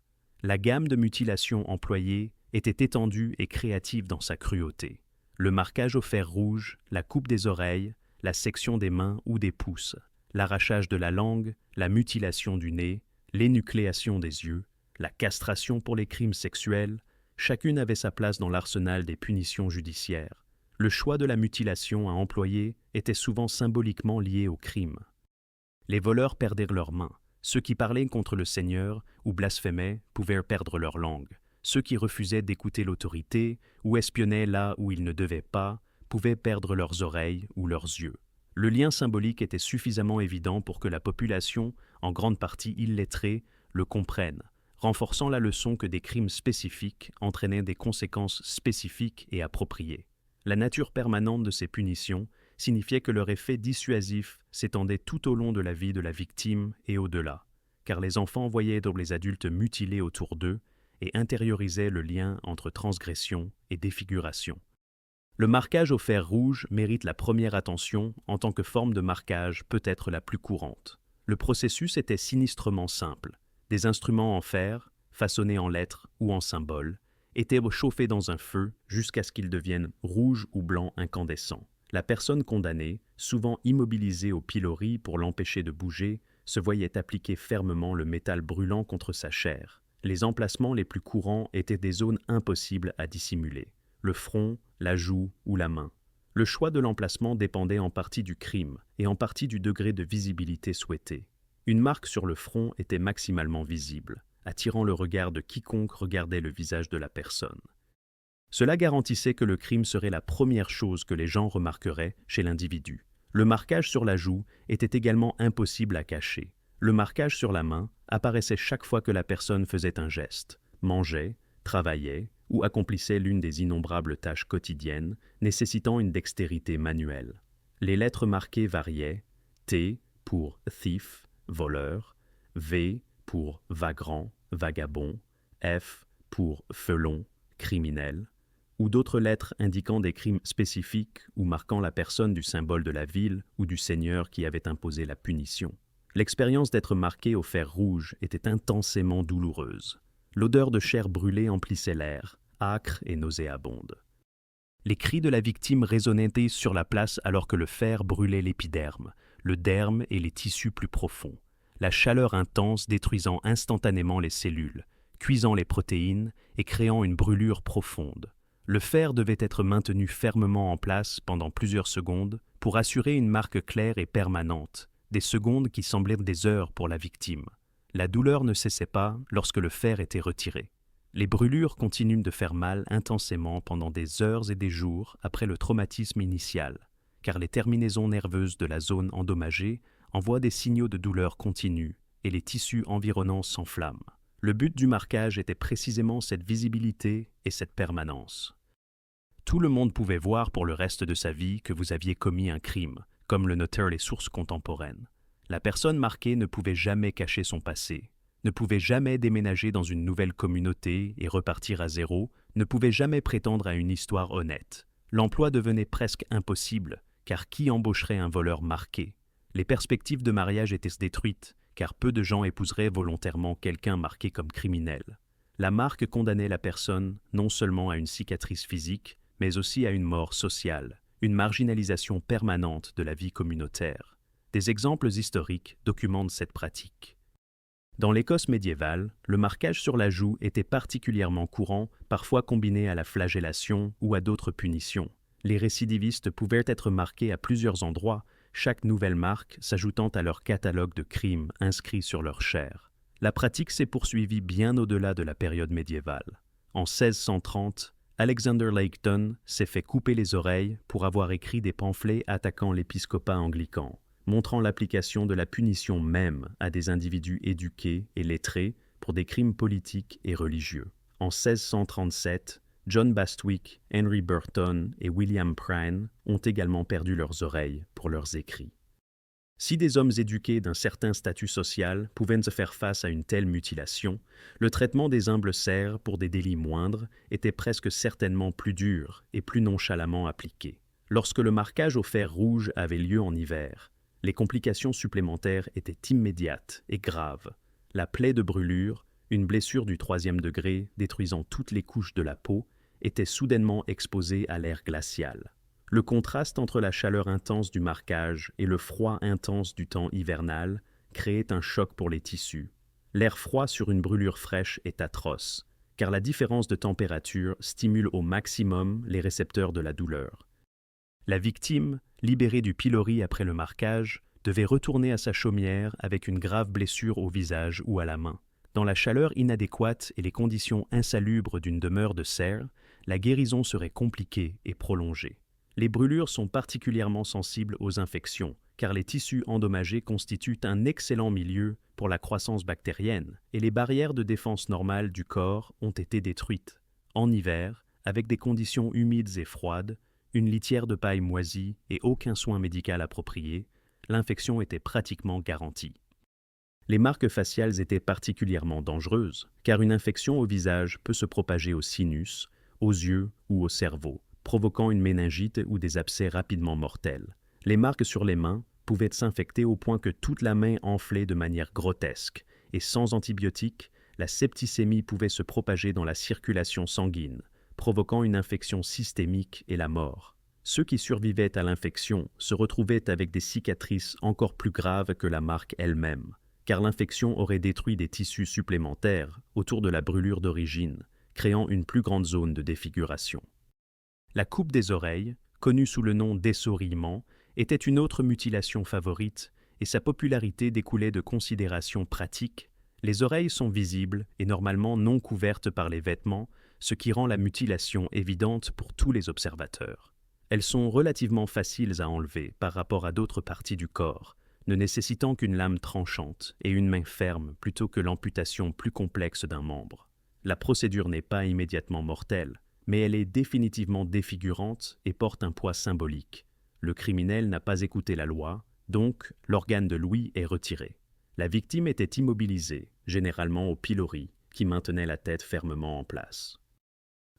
La gamme de mutilations employées était étendue et créative dans sa cruauté. Le marquage au fer rouge, la coupe des oreilles, la section des mains ou des pouces, l'arrachage de la langue, la mutilation du nez, l'énucléation des yeux, la castration pour les crimes sexuels, chacune avait sa place dans l'arsenal des punitions judiciaires. Le choix de la mutilation à employer était souvent symboliquement lié au crime. Les voleurs perdirent leurs mains. Ceux qui parlaient contre le Seigneur ou blasphémaient pouvaient perdre leur langue. Ceux qui refusaient d'écouter l'autorité ou espionnaient là où ils ne devaient pas pouvaient perdre leurs oreilles ou leurs yeux. Le lien symbolique était suffisamment évident pour que la population, en grande partie illettrée, le comprenne, renforçant la leçon que des crimes spécifiques entraînaient des conséquences spécifiques et appropriées. La nature permanente de ces punitions signifiait que leur effet dissuasif s'étendait tout au long de la vie de la victime et au-delà, car les enfants voyaient les adultes mutilés autour d'eux et intériorisaient le lien entre transgression et défiguration. Le marquage au fer rouge mérite la première attention en tant que forme de marquage peut-être la plus courante. Le processus était sinistrement simple. Des instruments en fer, façonnés en lettres ou en symboles, étaient chauffés dans un feu jusqu'à ce qu'ils deviennent rouge ou blanc incandescent. La personne condamnée, souvent immobilisée au pilori pour l'empêcher de bouger, se voyait appliquer fermement le métal brûlant contre sa chair. Les emplacements les plus courants étaient des zones impossibles à dissimuler: le front, la joue ou la main. Le choix de l'emplacement dépendait en partie du crime et en partie du degré de visibilité souhaité. Une marque sur le front était maximalement visible, attirant le regard de quiconque regardait le visage de la personne. Cela garantissait que le crime serait la première chose que les gens remarqueraient chez l'individu. Le marquage sur la joue était également impossible à cacher. Le marquage sur la main apparaissait chaque fois que la personne faisait un geste, mangeait, travaillait ou accomplissait l'une des innombrables tâches quotidiennes nécessitant une dextérité manuelle. Les lettres marquées variaient: T pour thief, voleur, V pour vagrant, vagabond, F pour felon, criminel, ou d'autres lettres indiquant des crimes spécifiques ou marquant la personne du symbole de la ville ou du seigneur qui avait imposé la punition. L'expérience d'être marqué au fer rouge était intensément douloureuse. L'odeur de chair brûlée emplissait l'air, âcre et nauséabonde. Les cris de la victime résonnaient sur la place alors que le fer brûlait l'épiderme, le derme et les tissus plus profonds, la chaleur intense détruisant instantanément les cellules, cuisant les protéines et créant une brûlure profonde. Le fer devait être maintenu fermement en place pendant plusieurs secondes pour assurer une marque claire et permanente, des secondes qui semblaient des heures pour la victime. La douleur ne cessait pas lorsque le fer était retiré. Les brûlures continuent de faire mal intensément pendant des heures et des jours après le traumatisme initial, car les terminaisons nerveuses de la zone endommagée envoient des signaux de douleur continue et les tissus environnants s'enflamment. Le but du marquage était précisément cette visibilité et cette permanence. Tout le monde pouvait voir pour le reste de sa vie que vous aviez commis un crime, comme le notèrent les sources contemporaines. La personne marquée ne pouvait jamais cacher son passé, ne pouvait jamais déménager dans une nouvelle communauté et repartir à zéro, ne pouvait jamais prétendre à une histoire honnête. L'emploi devenait presque impossible, car qui embaucherait un voleur marqué? Les perspectives de mariage étaient détruites, car peu de gens épouseraient volontairement quelqu'un marqué comme criminel. La marque condamnait la personne non seulement à une cicatrice physique, mais aussi à une mort sociale, une marginalisation permanente de la vie communautaire. Des exemples historiques documentent cette pratique. Dans l'Écosse médiévale, le marquage sur la joue était particulièrement courant, parfois combiné à la flagellation ou à d'autres punitions. Les récidivistes pouvaient être marqués à plusieurs endroits, chaque nouvelle marque s'ajoutant à leur catalogue de crimes inscrits sur leur chair. La pratique s'est poursuivie bien au-delà de la période médiévale. En 1630, Alexander Leighton s'est fait couper les oreilles pour avoir écrit des pamphlets attaquant l'épiscopat anglican, montrant l'application de la punition même à des individus éduqués et lettrés pour des crimes politiques et religieux. En 1637, John Bastwick, Henry Burton et William Prynne ont également perdu leurs oreilles pour leurs écrits. Si des hommes éduqués d'un certain statut social pouvaient se faire face à une telle mutilation, le traitement des humbles serfs pour des délits moindres était presque certainement plus dur et plus nonchalamment appliqué. Lorsque le marquage au fer rouge avait lieu en hiver, les complications supplémentaires étaient immédiates et graves. La plaie de brûlure, une blessure du 3e degré détruisant toutes les couches de la peau, était soudainement exposée à l'air glacial. Le contraste entre la chaleur intense du marquage et le froid intense du temps hivernal créait un choc pour les tissus. L'air froid sur une brûlure fraîche est atroce, car la différence de température stimule au maximum les récepteurs de la douleur. La victime, libérée du pilori après le marquage, devait retourner à sa chaumière avec une grave blessure au visage ou à la main. Dans la chaleur inadéquate et les conditions insalubres d'une demeure de serre, la guérison serait compliquée et prolongée. Les brûlures sont particulièrement sensibles aux infections, car les tissus endommagés constituent un excellent milieu pour la croissance bactérienne, et les barrières de défense normales du corps ont été détruites. En hiver, avec des conditions humides et froides, une litière de paille moisie et aucun soin médical approprié, l'infection était pratiquement garantie. Les marques faciales étaient particulièrement dangereuses, car une infection au visage peut se propager au sinus, aux yeux ou au cerveau, provoquant une méningite ou des abcès rapidement mortels. Les marques sur les mains pouvaient s'infecter au point que toute la main enflait de manière grotesque, et sans antibiotiques, la septicémie pouvait se propager dans la circulation sanguine, provoquant une infection systémique et la mort. Ceux qui survivaient à l'infection se retrouvaient avec des cicatrices encore plus graves que la marque elle-même, car l'infection aurait détruit des tissus supplémentaires autour de la brûlure d'origine, créant une plus grande zone de défiguration. La coupe des oreilles, connue sous le nom d'essorillement, était une autre mutilation favorite et sa popularité découlait de considérations pratiques. Les oreilles sont visibles et normalement non couvertes par les vêtements, ce qui rend la mutilation évidente pour tous les observateurs. Elles sont relativement faciles à enlever par rapport à d'autres parties du corps, ne nécessitant qu'une lame tranchante et une main ferme plutôt que l'amputation plus complexe d'un membre. La procédure n'est pas immédiatement mortelle, mais elle est définitivement défigurante et porte un poids symbolique. Le criminel n'a pas écouté la loi, donc l'organe de l'ouïe est retiré. La victime était immobilisée, généralement au pilori, qui maintenait la tête fermement en place.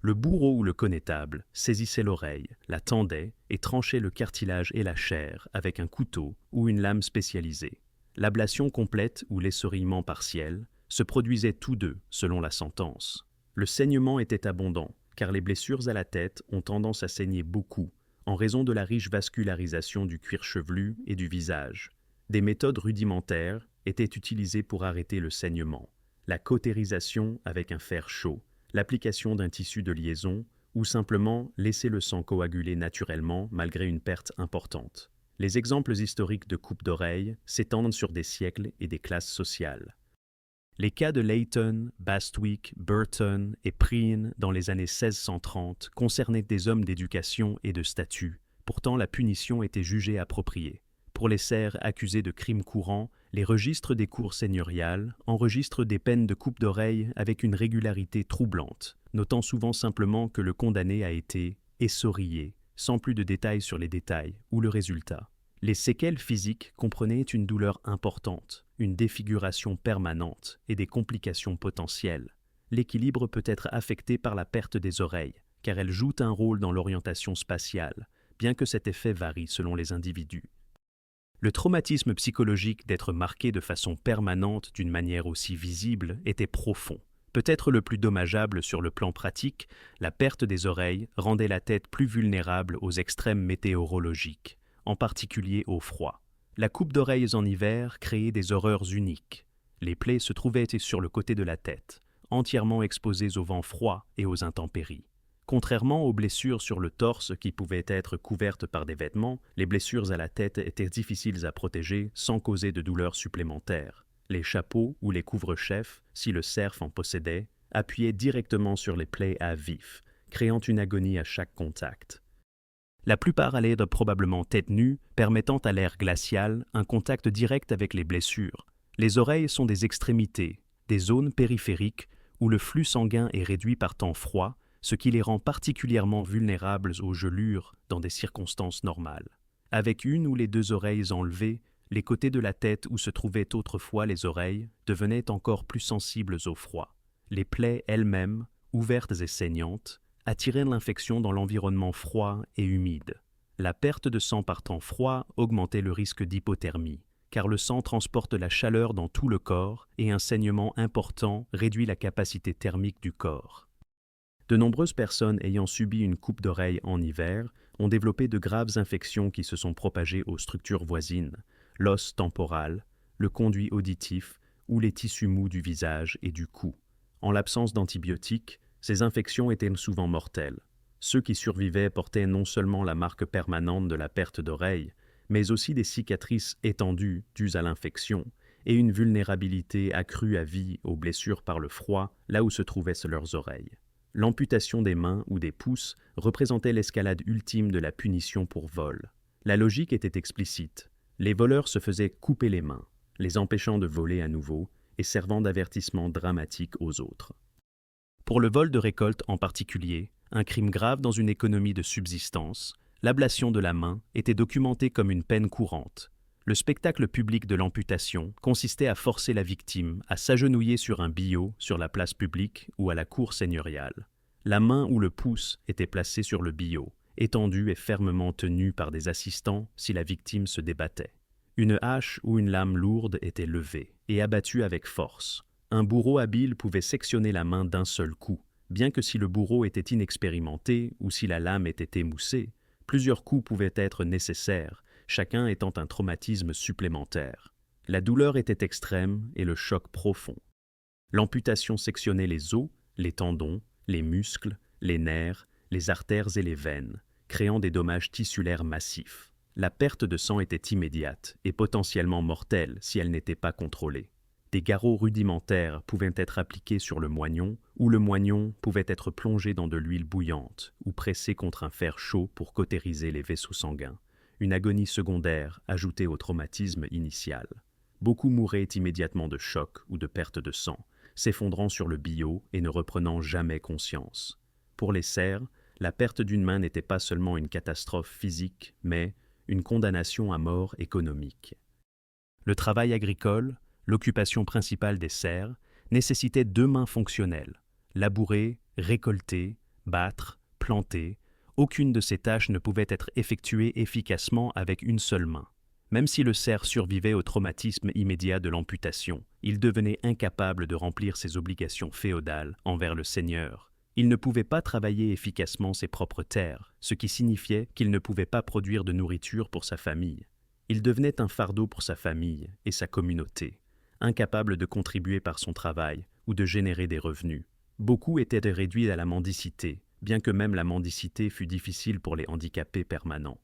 Le bourreau ou le connétable saisissait l'oreille, la tendait et tranchait le cartilage et la chair avec un couteau ou une lame spécialisée. L'ablation complète ou l'essorillement partiel se produisaient tous deux selon la sentence. Le saignement était abondant, car les blessures à la tête ont tendance à saigner beaucoup en raison de la riche vascularisation du cuir chevelu et du visage. Des méthodes rudimentaires étaient utilisées pour arrêter le saignement, la cautérisation avec un fer chaud, l'application d'un tissu de liaison ou simplement laisser le sang coaguler naturellement malgré une perte importante. Les exemples historiques de coupe d'oreilles s'étendent sur des siècles et des classes sociales. Les cas de Leighton, Bastwick, Burton et Prynne dans les années 1630 concernaient des hommes d'éducation et de statut. Pourtant, la punition était jugée appropriée. Pour les serfs accusés de crimes courants, les registres des cours seigneuriales enregistrent des peines de coupe d'oreille avec une régularité troublante, notant souvent simplement que le condamné a été essorillé, sans plus de détails sur les détails ou le résultat. Les séquelles physiques comprenaient une douleur importante, une défiguration permanente et des complications potentielles. L'équilibre peut être affecté par la perte des oreilles, car elles jouent un rôle dans l'orientation spatiale, bien que cet effet varie selon les individus. Le traumatisme psychologique d'être marqué de façon permanente d'une manière aussi visible était profond. Peut-être le plus dommageable sur le plan pratique, la perte des oreilles rendait la tête plus vulnérable aux extrêmes météorologiques, en particulier au froid. La coupe d'oreilles en hiver créait des horreurs uniques. Les plaies se trouvaient sur le côté de la tête, entièrement exposées au vent froid et aux intempéries. Contrairement aux blessures sur le torse qui pouvaient être couvertes par des vêtements, les blessures à la tête étaient difficiles à protéger sans causer de douleurs supplémentaires. Les chapeaux ou les couvre-chefs, si le serf en possédait, appuyaient directement sur les plaies à vif, créant une agonie à chaque contact. La plupart allaient probablement tête nue, permettant à l'air glacial un contact direct avec les blessures. Les oreilles sont des extrémités, des zones périphériques où le flux sanguin est réduit par temps froid, ce qui les rend particulièrement vulnérables aux gelures dans des circonstances normales. Avec une ou les deux oreilles enlevées, les côtés de la tête où se trouvaient autrefois les oreilles devenaient encore plus sensibles au froid. Les plaies elles-mêmes, ouvertes et saignantes, attiraient l'infection dans l'environnement froid et humide. La perte de sang par temps froid augmentait le risque d'hypothermie, car le sang transporte la chaleur dans tout le corps et un saignement important réduit la capacité thermique du corps. De nombreuses personnes ayant subi une coupe d'oreille en hiver ont développé de graves infections qui se sont propagées aux structures voisines, l'os temporal, le conduit auditif ou les tissus mous du visage et du cou. En l'absence d'antibiotiques, ces infections étaient souvent mortelles. Ceux qui survivaient portaient non seulement la marque permanente de la perte d'oreille, mais aussi des cicatrices étendues dues à l'infection et une vulnérabilité accrue à vie aux blessures par le froid là où se trouvaient leurs oreilles. L'amputation des mains ou des pouces représentait l'escalade ultime de la punition pour vol. La logique était explicite. Les voleurs se faisaient couper les mains, les empêchant de voler à nouveau et servant d'avertissement dramatique aux autres. Pour le vol de récolte en particulier, un crime grave dans une économie de subsistance, l'ablation de la main était documentée comme une peine courante. Le spectacle public de l'amputation consistait à forcer la victime à s'agenouiller sur un billot sur la place publique ou à la cour seigneuriale. La main ou le pouce était placé sur le billot, étendu et fermement tenu par des assistants si la victime se débattait. Une hache ou une lame lourde était levée et abattue avec force. Un bourreau habile pouvait sectionner la main d'un seul coup, bien que si le bourreau était inexpérimenté ou si la lame était émoussée, plusieurs coups pouvaient être nécessaires, chacun étant un traumatisme supplémentaire. La douleur était extrême et le choc profond. L'amputation sectionnait les os, les tendons, les muscles, les nerfs, les artères et les veines, créant des dommages tissulaires massifs. La perte de sang était immédiate et potentiellement mortelle si elle n'était pas contrôlée. Des garrots rudimentaires pouvaient être appliqués sur le moignon, ou le moignon pouvait être plongé dans de l'huile bouillante ou pressé contre un fer chaud pour cautériser les vaisseaux sanguins. Une agonie secondaire ajoutée au traumatisme initial. Beaucoup mouraient immédiatement de choc ou de perte de sang, s'effondrant sur le billot et ne reprenant jamais conscience. Pour les serfs, la perte d'une main n'était pas seulement une catastrophe physique, mais une condamnation à mort économique. Le travail agricole, l'occupation principale des serfs, nécessitait 2 mains fonctionnelles. Labourer, récolter, battre, planter. Aucune de ces tâches ne pouvait être effectuée efficacement avec une seule main. Même si le serf survivait au traumatisme immédiat de l'amputation, il devenait incapable de remplir ses obligations féodales envers le seigneur. Il ne pouvait pas travailler efficacement ses propres terres, ce qui signifiait qu'il ne pouvait pas produire de nourriture pour sa famille. Il devenait un fardeau pour sa famille et sa communauté, incapable de contribuer par son travail ou de générer des revenus. Beaucoup étaient réduits à la mendicité, bien que même la mendicité fût difficile pour les handicapés permanents.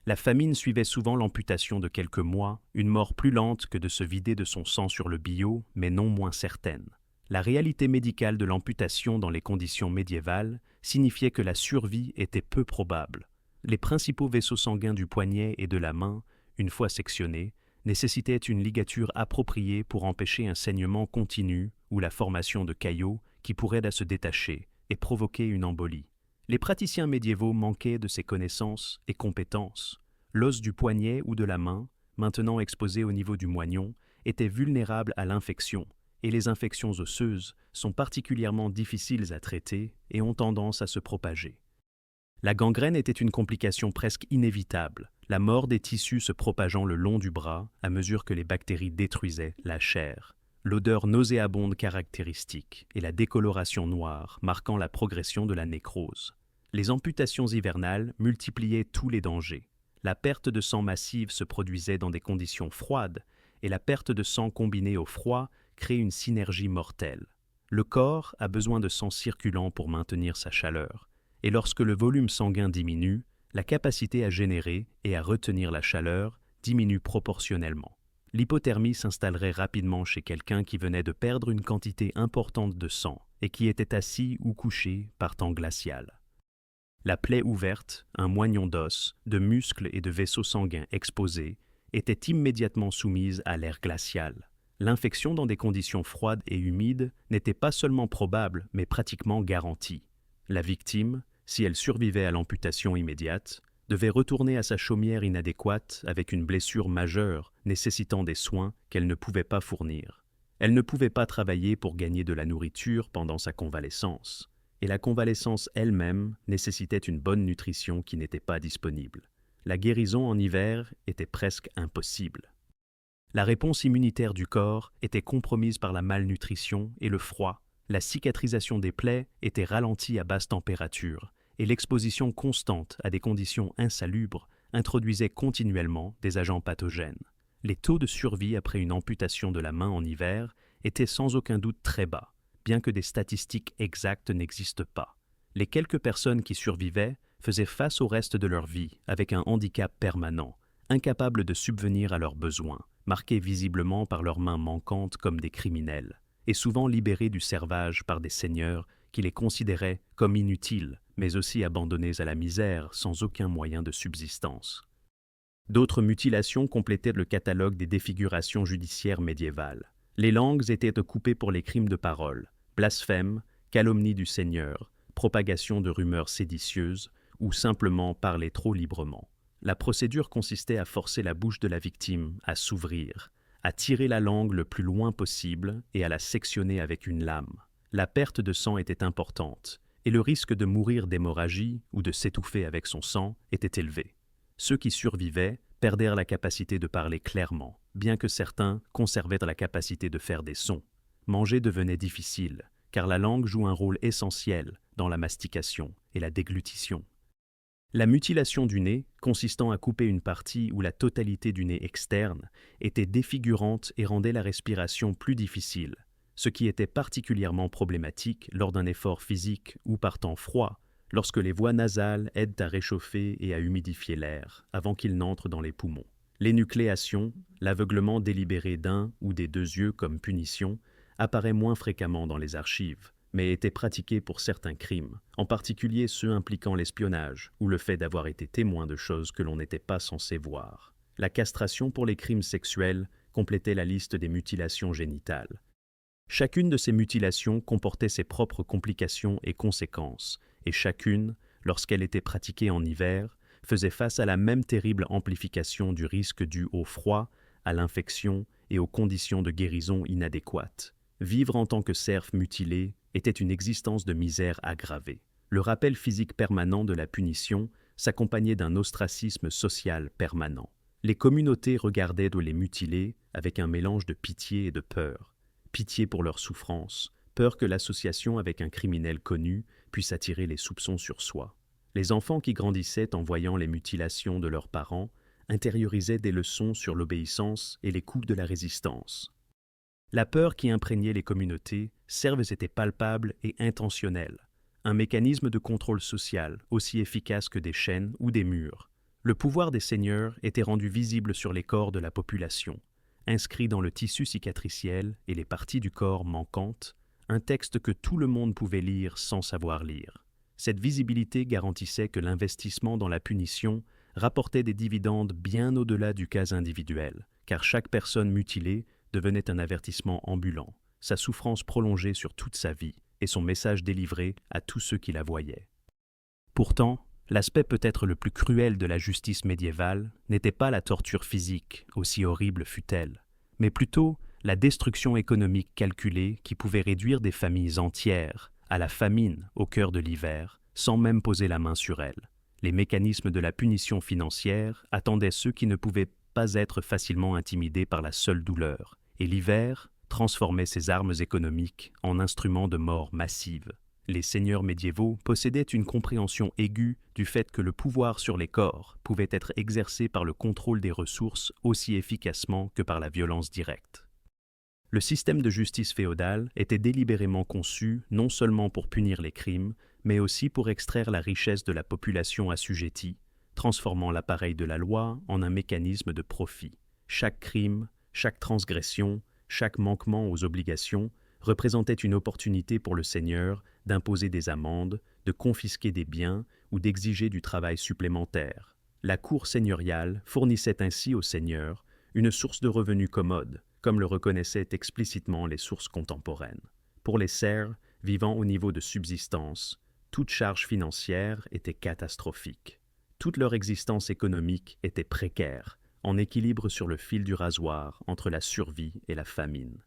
La famine suivait souvent l'amputation de quelques mois, une mort plus lente que de se vider de son sang sur le billot, mais non moins certaine. La réalité médicale de l'amputation dans les conditions médiévales signifiait que la survie était peu probable. Les principaux vaisseaux sanguins du poignet et de la main, une fois sectionnées, nécessitait une ligature appropriée pour empêcher un saignement continu ou la formation de caillots qui pourraient se détacher et provoquer une embolie. Les praticiens médiévaux manquaient de ces connaissances et compétences. L'os du poignet ou de la main, maintenant exposé au niveau du moignon, était vulnérable à l'infection, et les infections osseuses sont particulièrement difficiles à traiter et ont tendance à se propager. La gangrène était une complication presque inévitable, la mort des tissus se propageant le long du bras à mesure que les bactéries détruisaient la chair. L'odeur nauséabonde caractéristique et la décoloration noire marquant la progression de la nécrose. Les amputations hivernales multipliaient tous les dangers. La perte de sang massive se produisait dans des conditions froides et la perte de sang combinée au froid crée une synergie mortelle. Le corps a besoin de sang circulant pour maintenir sa chaleur, et lorsque le volume sanguin diminue, la capacité à générer et à retenir la chaleur diminue proportionnellement. L'hypothermie s'installerait rapidement chez quelqu'un qui venait de perdre une quantité importante de sang et qui était assis ou couché par temps glacial. La plaie ouverte, un moignon d'os, de muscles et de vaisseaux sanguins exposés, était immédiatement soumise à l'air glacial. L'infection dans des conditions froides et humides n'était pas seulement probable, mais pratiquement garantie. La victime, si elle survivait à l'amputation immédiate, devait retourner à sa chaumière inadéquate avec une blessure majeure nécessitant des soins qu'elle ne pouvait pas fournir. Elle ne pouvait pas travailler pour gagner de la nourriture pendant sa convalescence, et la convalescence elle-même nécessitait une bonne nutrition qui n'était pas disponible. La guérison en hiver était presque impossible. La réponse immunitaire du corps était compromise par la malnutrition et le froid. La cicatrisation des plaies était ralentie à basse température et l'exposition constante à des conditions insalubres introduisait continuellement des agents pathogènes. Les taux de survie après une amputation de la main en hiver étaient sans aucun doute très bas, bien que des statistiques exactes n'existent pas. Les quelques personnes qui survivaient faisaient face au reste de leur vie avec un handicap permanent, incapables de subvenir à leurs besoins, marqués visiblement par leurs mains manquantes comme des criminels, et souvent libérés du servage par des seigneurs qui les considéraient comme inutiles, mais aussi abandonnés à la misère sans aucun moyen de subsistance. D'autres mutilations complétaient le catalogue des défigurations judiciaires médiévales. Les langues étaient coupées pour les crimes de parole, blasphème, calomnie du Seigneur, propagation de rumeurs séditieuses ou simplement parler trop librement. La procédure consistait à forcer la bouche de la victime à s'ouvrir, à tirer la langue le plus loin possible et à la sectionner avec une lame. La perte de sang était importante et le risque de mourir d'hémorragie ou de s'étouffer avec son sang était élevé. Ceux qui survivaient perdèrent la capacité de parler clairement, bien que certains conservaient la capacité de faire des sons. Manger devenait difficile, car la langue joue un rôle essentiel dans la mastication et la déglutition. La mutilation du nez, consistant à couper une partie ou la totalité du nez externe, était défigurante et rendait la respiration plus difficile, ce qui était particulièrement problématique lors d'un effort physique ou par temps froid, lorsque les voies nasales aident à réchauffer et à humidifier l'air avant qu'il n'entre dans les poumons. L'énucléation, l'aveuglement délibéré d'un ou des deux yeux comme punition, apparaît moins fréquemment dans les archives, mais était pratiquée pour certains crimes, en particulier ceux impliquant l'espionnage ou le fait d'avoir été témoin de choses que l'on n'était pas censé voir. La castration pour les crimes sexuels complétait la liste des mutilations génitales. Chacune de ces mutilations comportait ses propres complications et conséquences, et chacune, lorsqu'elle était pratiquée en hiver, faisait face à la même terrible amplification du risque dû au froid, à l'infection et aux conditions de guérison inadéquates. Vivre en tant que serf mutilé était une existence de misère aggravée. Le rappel physique permanent de la punition s'accompagnait d'un ostracisme social permanent. Les communautés regardaient de les mutilés avec un mélange de pitié et de peur. Pitié pour leur souffrance, peur que l'association avec un criminel connu puisse attirer les soupçons sur soi. Les enfants qui grandissaient en voyant les mutilations de leurs parents intériorisaient des leçons sur l'obéissance et les coups de la résistance. La peur qui imprégnait les communautés, serves était palpable et intentionnelle, un mécanisme de contrôle social aussi efficace que des chaînes ou des murs. Le pouvoir des seigneurs était rendu visible sur les corps de la population, inscrit dans le tissu cicatriciel et les parties du corps manquantes, un texte que tout le monde pouvait lire sans savoir lire. Cette visibilité garantissait que l'investissement dans la punition rapportait des dividendes bien au-delà du cas individuel, car chaque personne mutilée devenait un avertissement ambulant, sa souffrance prolongée sur toute sa vie et son message délivré à tous ceux qui la voyaient. Pourtant, l'aspect peut-être le plus cruel de la justice médiévale n'était pas la torture physique, aussi horrible fût-elle, mais plutôt la destruction économique calculée qui pouvait réduire des familles entières à la famine au cœur de l'hiver, sans même poser la main sur elles. Les mécanismes de la punition financière attendaient ceux qui ne pouvaient pas être facilement intimidés par la seule douleur, et l'hiver transformait ces armes économiques en instruments de mort massive. Les seigneurs médiévaux possédaient une compréhension aiguë du fait que le pouvoir sur les corps pouvait être exercé par le contrôle des ressources aussi efficacement que par la violence directe. Le système de justice féodale était délibérément conçu non seulement pour punir les crimes, mais aussi pour extraire la richesse de la population assujettie, transformant l'appareil de la loi en un mécanisme de profit. Chaque crime, chaque transgression, chaque manquement aux obligations représentait une opportunité pour le seigneur d'imposer des amendes, de confisquer des biens ou d'exiger du travail supplémentaire. La cour seigneuriale fournissait ainsi aux seigneurs une source de revenus commode, comme le reconnaissaient explicitement les sources contemporaines. Pour les serfs vivant au niveau de subsistance, toute charge financière était catastrophique. Toute leur existence économique était précaire, en équilibre sur le fil du rasoir entre la survie et la famine.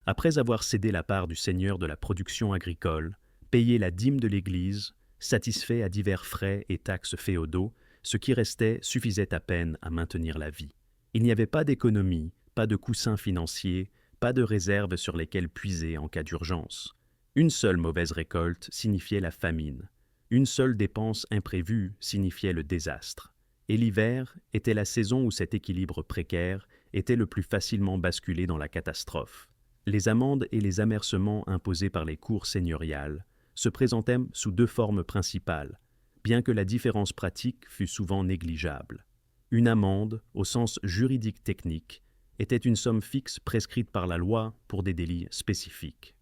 Après avoir cédé la part du seigneur de la production agricole, payé la dîme de l'Église, satisfait à divers frais et taxes féodaux, ce qui restait suffisait à peine à maintenir la vie. Il n'y avait pas d'économie, pas de coussin financier, pas de réserves sur lesquelles puiser en cas d'urgence. Une seule mauvaise récolte signifiait la famine. Une seule dépense imprévue signifiait le désastre. Et l'hiver était la saison où cet équilibre précaire était le plus facilement basculé dans la catastrophe. Les amendes et les amercements imposés par les cours seigneuriales se présentaient sous deux formes principales, bien que la différence pratique fût souvent négligeable. Une amende, au sens juridique technique, était une somme fixe prescrite par la loi pour des délits spécifiques.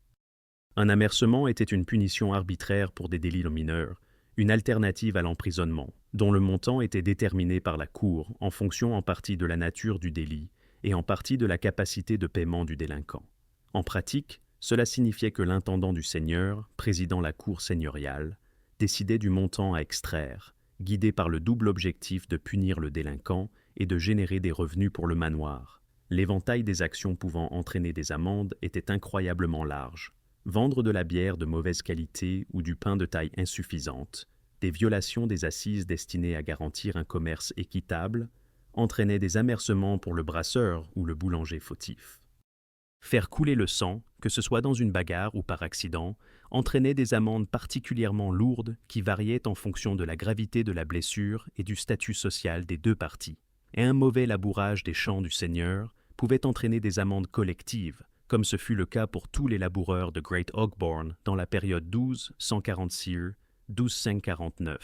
Un amercement était une punition arbitraire pour des délits mineurs, une alternative à l'emprisonnement, dont le montant était déterminé par la Cour en fonction en partie de la nature du délit et en partie de la capacité de paiement du délinquant. En pratique, cela signifiait que l'intendant du seigneur, présidant la cour seigneuriale, décidait du montant à extraire, guidé par le double objectif de punir le délinquant et de générer des revenus pour le manoir. L'éventail des actions pouvant entraîner des amendes était incroyablement large. Vendre de la bière de mauvaise qualité ou du pain de taille insuffisante, des violations des assises destinées à garantir un commerce équitable, entraînaient des amercements pour le brasseur ou le boulanger fautif. Faire couler le sang, que ce soit dans une bagarre ou par accident, entraînait des amendes particulièrement lourdes qui variaient en fonction de la gravité de la blessure et du statut social des deux parties. Et un mauvais labourage des champs du seigneur pouvait entraîner des amendes collectives, comme ce fut le cas pour tous les laboureurs de Great Ogborn dans la période 1246-1249,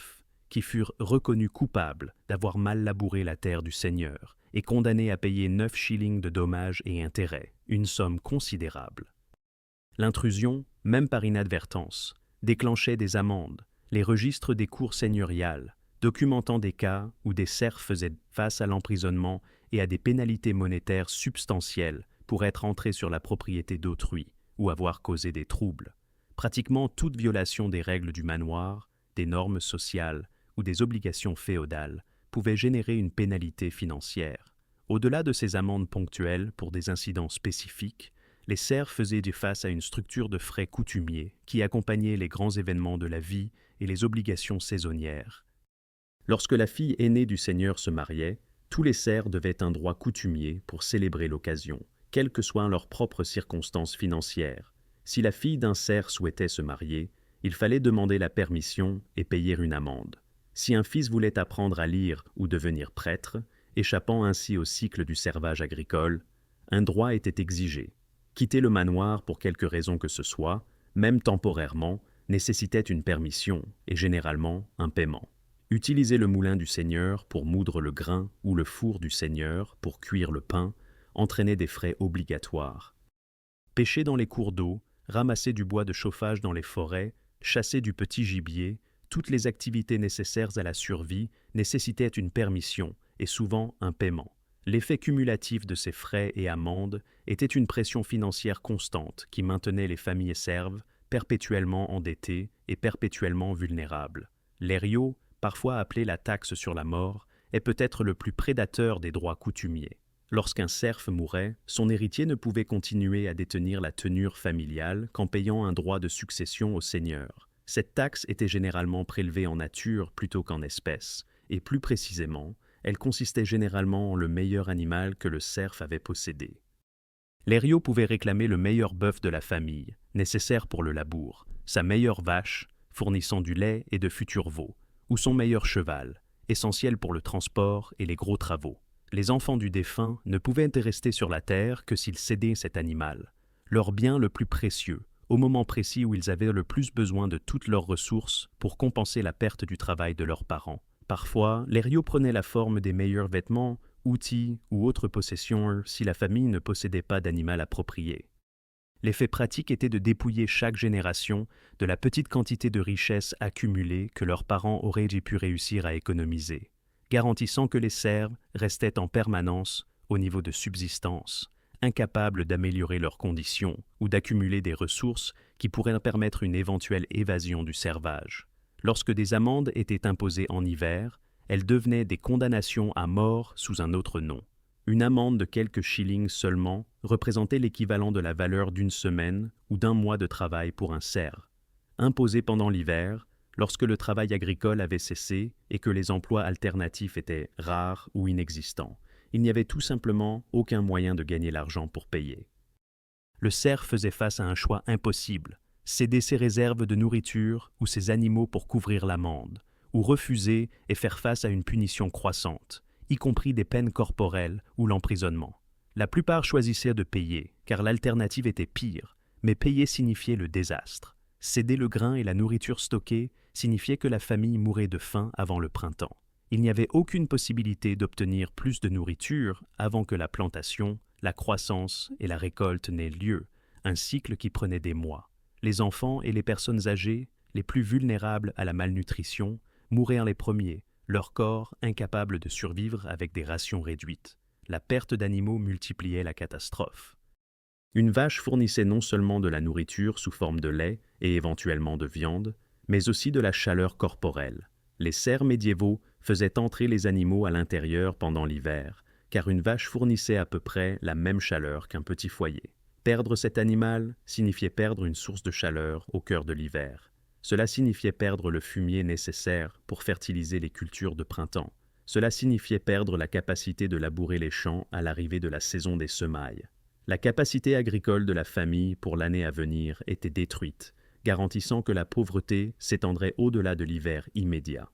qui furent reconnus coupables d'avoir mal labouré la terre du seigneur et condamnés à payer 9 shillings de dommages et intérêts, une somme considérable. L'intrusion, même par inadvertance, déclenchait des amendes, les registres des cours seigneuriales, documentant des cas où des serfs faisaient face à l'emprisonnement et à des pénalités monétaires substantielles pour être entrés sur la propriété d'autrui ou avoir causé des troubles. Pratiquement toute violation des règles du manoir, des normes sociales ou des obligations féodales pouvait générer une pénalité financière. Au-delà de ces amendes ponctuelles pour des incidents spécifiques, les serfs faisaient face à une structure de frais coutumiers qui accompagnait les grands événements de la vie et les obligations saisonnières. Lorsque la fille aînée du seigneur se mariait, tous les serfs devaient un droit coutumier pour célébrer l'occasion, quelles que soient leurs propres circonstances financières. Si la fille d'un serf souhaitait se marier, il fallait demander la permission et payer une amende. Si un fils voulait apprendre à lire ou devenir prêtre, échappant ainsi au cycle du servage agricole, un droit était exigé. Quitter le manoir pour quelque raison que ce soit, même temporairement, nécessitait une permission et généralement un paiement. Utiliser le moulin du seigneur pour moudre le grain ou le four du seigneur pour cuire le pain entraînait des frais obligatoires. Pêcher dans les cours d'eau, ramasser du bois de chauffage dans les forêts, chasser du petit gibier, Toutes les activités nécessaires à la survie nécessitaient une permission et souvent un paiement. L'effet cumulatif de ces frais et amendes était une pression financière constante qui maintenait les familles serves perpétuellement endettées et perpétuellement vulnérables. L'erio, parfois appelé la taxe sur la mort, est peut-être le plus prédateur des droits coutumiers. Lorsqu'un serf mourait, son héritier ne pouvait continuer à détenir la tenure familiale qu'en payant un droit de succession au seigneur. Cette taxe était généralement prélevée en nature plutôt qu'en espèces, et plus précisément, elle consistait généralement en le meilleur animal que le serf avait possédé. L'erio pouvait réclamer le meilleur bœuf de la famille, nécessaire pour le labour, sa meilleure vache, fournissant du lait et de futurs veaux, ou son meilleur cheval, essentiel pour le transport et les gros travaux. Les enfants du défunt ne pouvaient rester sur la terre que s'ils cédaient cet animal, leur bien le plus précieux, au moment précis où ils avaient le plus besoin de toutes leurs ressources pour compenser la perte du travail de leurs parents. Parfois, l'erio prenait la forme des meilleurs vêtements, outils ou autres possessions si la famille ne possédait pas d'animal approprié. L'effet pratique était de dépouiller chaque génération de la petite quantité de richesses accumulées que leurs parents auraient pu réussir à économiser, garantissant que les serfs restaient en permanence au niveau de subsistance, incapables d'améliorer leurs conditions ou d'accumuler des ressources qui pourraient permettre une éventuelle évasion du servage. Lorsque des amendes étaient imposées en hiver, elles devenaient des condamnations à mort sous un autre nom. Une amende de quelques shillings seulement représentait l'équivalent de la valeur d'une semaine ou d'un mois de travail pour un serf. Imposée pendant l'hiver, lorsque le travail agricole avait cessé et que les emplois alternatifs étaient rares ou inexistants, il n'y avait tout simplement aucun moyen de gagner l'argent pour payer. Le serf faisait face à un choix impossible, céder ses réserves de nourriture ou ses animaux pour couvrir l'amende, ou refuser et faire face à une punition croissante, y compris des peines corporelles ou l'emprisonnement. La plupart choisissaient de payer, car l'alternative était pire, mais payer signifiait le désastre. Céder le grain et la nourriture stockée signifiait que la famille mourait de faim avant le printemps. Il n'y avait aucune possibilité d'obtenir plus de nourriture avant que la plantation, la croissance et la récolte n'aient lieu, un cycle qui prenait des mois. Les enfants et les personnes âgées, les plus vulnérables à la malnutrition, mouraient les premiers, leur corps incapable de survivre avec des rations réduites. La perte d'animaux multipliait la catastrophe. Une vache fournissait non seulement de la nourriture sous forme de lait et éventuellement de viande, mais aussi de la chaleur corporelle. Les serfs médiévaux faisaient entrer les animaux à l'intérieur pendant l'hiver, car une vache fournissait à peu près la même chaleur qu'un petit foyer. Perdre cet animal signifiait perdre une source de chaleur au cœur de l'hiver. Cela signifiait perdre le fumier nécessaire pour fertiliser les cultures de printemps. Cela signifiait perdre la capacité de labourer les champs à l'arrivée de la saison des semailles. La capacité agricole de la famille pour l'année à venir était détruite, garantissant que la pauvreté s'étendrait au-delà de l'hiver immédiat.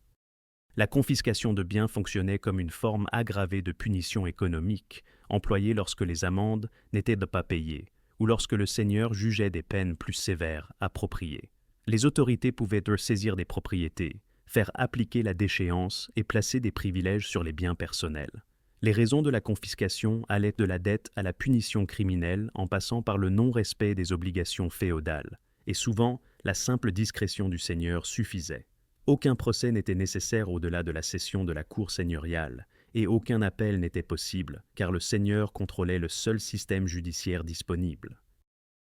La confiscation de biens fonctionnait comme une forme aggravée de punition économique, employée lorsque les amendes n'étaient pas payées, ou lorsque le seigneur jugeait des peines plus sévères appropriées. Les autorités pouvaient saisir des propriétés, faire appliquer la déchéance et placer des privilèges sur les biens personnels. Les raisons de la confiscation allaient de la dette à la punition criminelle en passant par le non-respect des obligations féodales, et souvent la simple discrétion du seigneur suffisait. Aucun procès n'était nécessaire au-delà de la cession de la cour seigneuriale, et aucun appel n'était possible, car le seigneur contrôlait le seul système judiciaire disponible.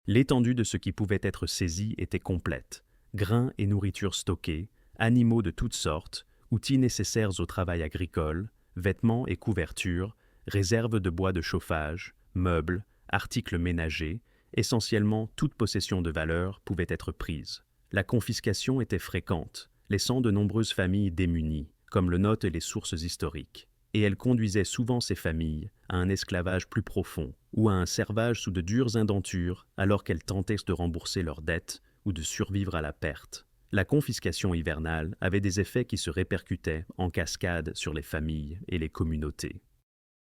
L'étendue de ce qui pouvait être saisi était complète. Grains et nourriture stockés, animaux de toutes sortes, outils nécessaires au travail agricole, vêtements et couvertures, réserves de bois de chauffage, meubles, articles ménagers, essentiellement toute possession de valeur pouvait être prise. La confiscation était fréquente, laissant de nombreuses familles démunies, comme le notent les sources historiques. Et elle conduisait souvent ces familles à un esclavage plus profond ou à un servage sous de dures indentures alors qu'elles tentaient de rembourser leurs dettes ou de survivre à la perte. La confiscation hivernale avait des effets qui se répercutaient en cascade sur les familles et les communautés.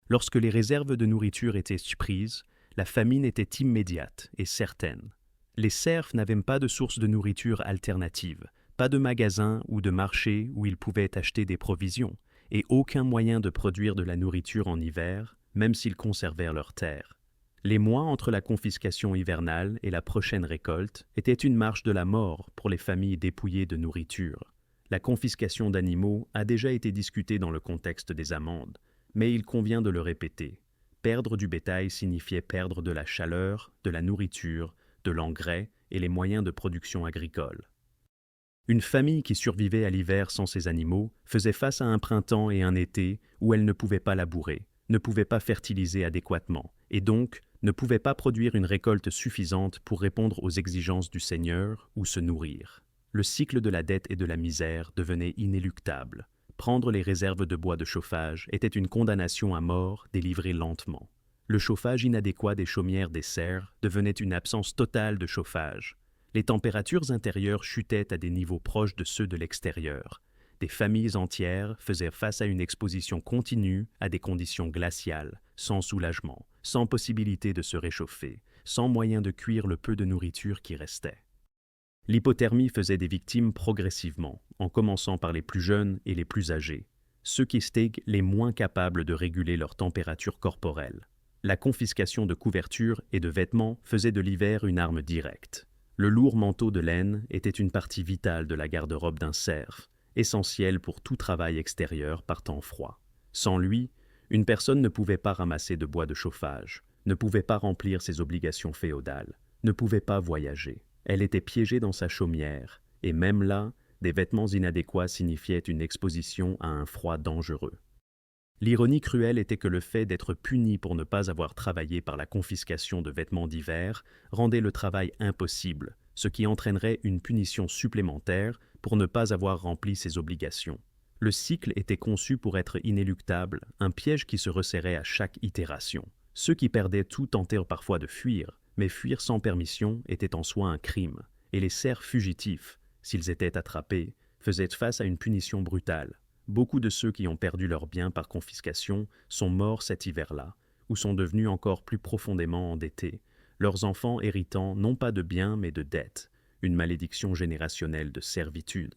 Lorsque les réserves de nourriture étaient prises, la famine était immédiate et certaine. Les serfs n'avaient pas de source de nourriture alternative, pas de magasin ou de marché où ils pouvaient acheter des provisions, et aucun moyen de produire de la nourriture en hiver, même s'ils conservèrent leurs terres. Les mois entre la confiscation hivernale et la prochaine récolte étaient une marche de la mort pour les familles dépouillées de nourriture. La confiscation d'animaux a déjà été discutée dans le contexte des amendes, mais il convient de le répéter. Perdre du bétail signifiait perdre de la chaleur, de la nourriture, de l'engrais et les moyens de production agricole. Une famille qui survivait à l'hiver sans ses animaux faisait face à un printemps et un été où elle ne pouvait pas labourer, ne pouvait pas fertiliser adéquatement, et donc ne pouvait pas produire une récolte suffisante pour répondre aux exigences du Seigneur ou se nourrir. Le cycle de la dette et de la misère devenait inéluctable. Prendre les réserves de bois de chauffage était une condamnation à mort délivrée lentement. Le chauffage inadéquat des chaumières des serres devenait une absence totale de chauffage. Les températures intérieures chutaient à des niveaux proches de ceux de l'extérieur. Des familles entières faisaient face à une exposition continue à des conditions glaciales, sans soulagement, sans possibilité de se réchauffer, sans moyen de cuire le peu de nourriture qui restait. L'hypothermie faisait des victimes progressivement, en commençant par les plus jeunes et les plus âgés, ceux qui étaient les moins capables de réguler leur température corporelle. La confiscation de couvertures et de vêtements faisait de l'hiver une arme directe. Le lourd manteau de laine était une partie vitale de la garde-robe d'un serf, essentiel pour tout travail extérieur par temps froid. Sans lui, une personne ne pouvait pas ramasser de bois de chauffage, ne pouvait pas remplir ses obligations féodales, ne pouvait pas voyager. Elle était piégée dans sa chaumière, et même là, des vêtements inadéquats signifiaient une exposition à un froid dangereux. L'ironie cruelle était que le fait d'être puni pour ne pas avoir travaillé par la confiscation de vêtements d'hiver rendait le travail impossible, ce qui entraînerait une punition supplémentaire pour ne pas avoir rempli ses obligations. Le cycle était conçu pour être inéluctable, un piège qui se resserrait à chaque itération. Ceux qui perdaient tout tentèrent parfois de fuir, mais fuir sans permission était en soi un crime, et les serfs fugitifs, s'ils étaient attrapés, faisaient face à une punition brutale. Beaucoup de ceux qui ont perdu leurs biens par confiscation sont morts cet hiver-là, ou sont devenus encore plus profondément endettés, leurs enfants héritant non pas de biens mais de dettes, une malédiction générationnelle de servitude.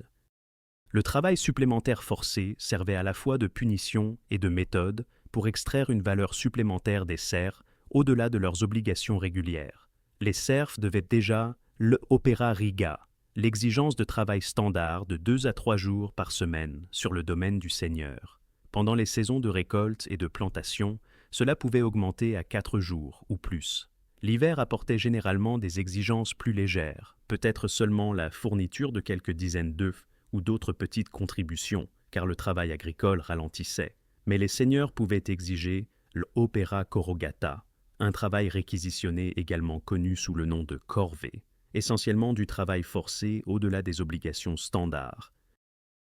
Le travail supplémentaire forcé servait à la fois de punition et de méthode pour extraire une valeur supplémentaire des serfs au-delà de leurs obligations régulières. Les serfs devaient déjà l'opéra riga, l'exigence de travail standard de 2 à 3 jours par semaine sur le domaine du seigneur. Pendant les saisons de récolte et de plantation, cela pouvait augmenter à 4 jours ou plus. L'hiver apportait généralement des exigences plus légères, peut-être seulement la fourniture de quelques dizaines d'œufs ou d'autres petites contributions, car le travail agricole ralentissait. Mais les seigneurs pouvaient exiger l'opéra corrugata, un travail réquisitionné également connu sous le nom de corvée, essentiellement du travail forcé au-delà des obligations standards.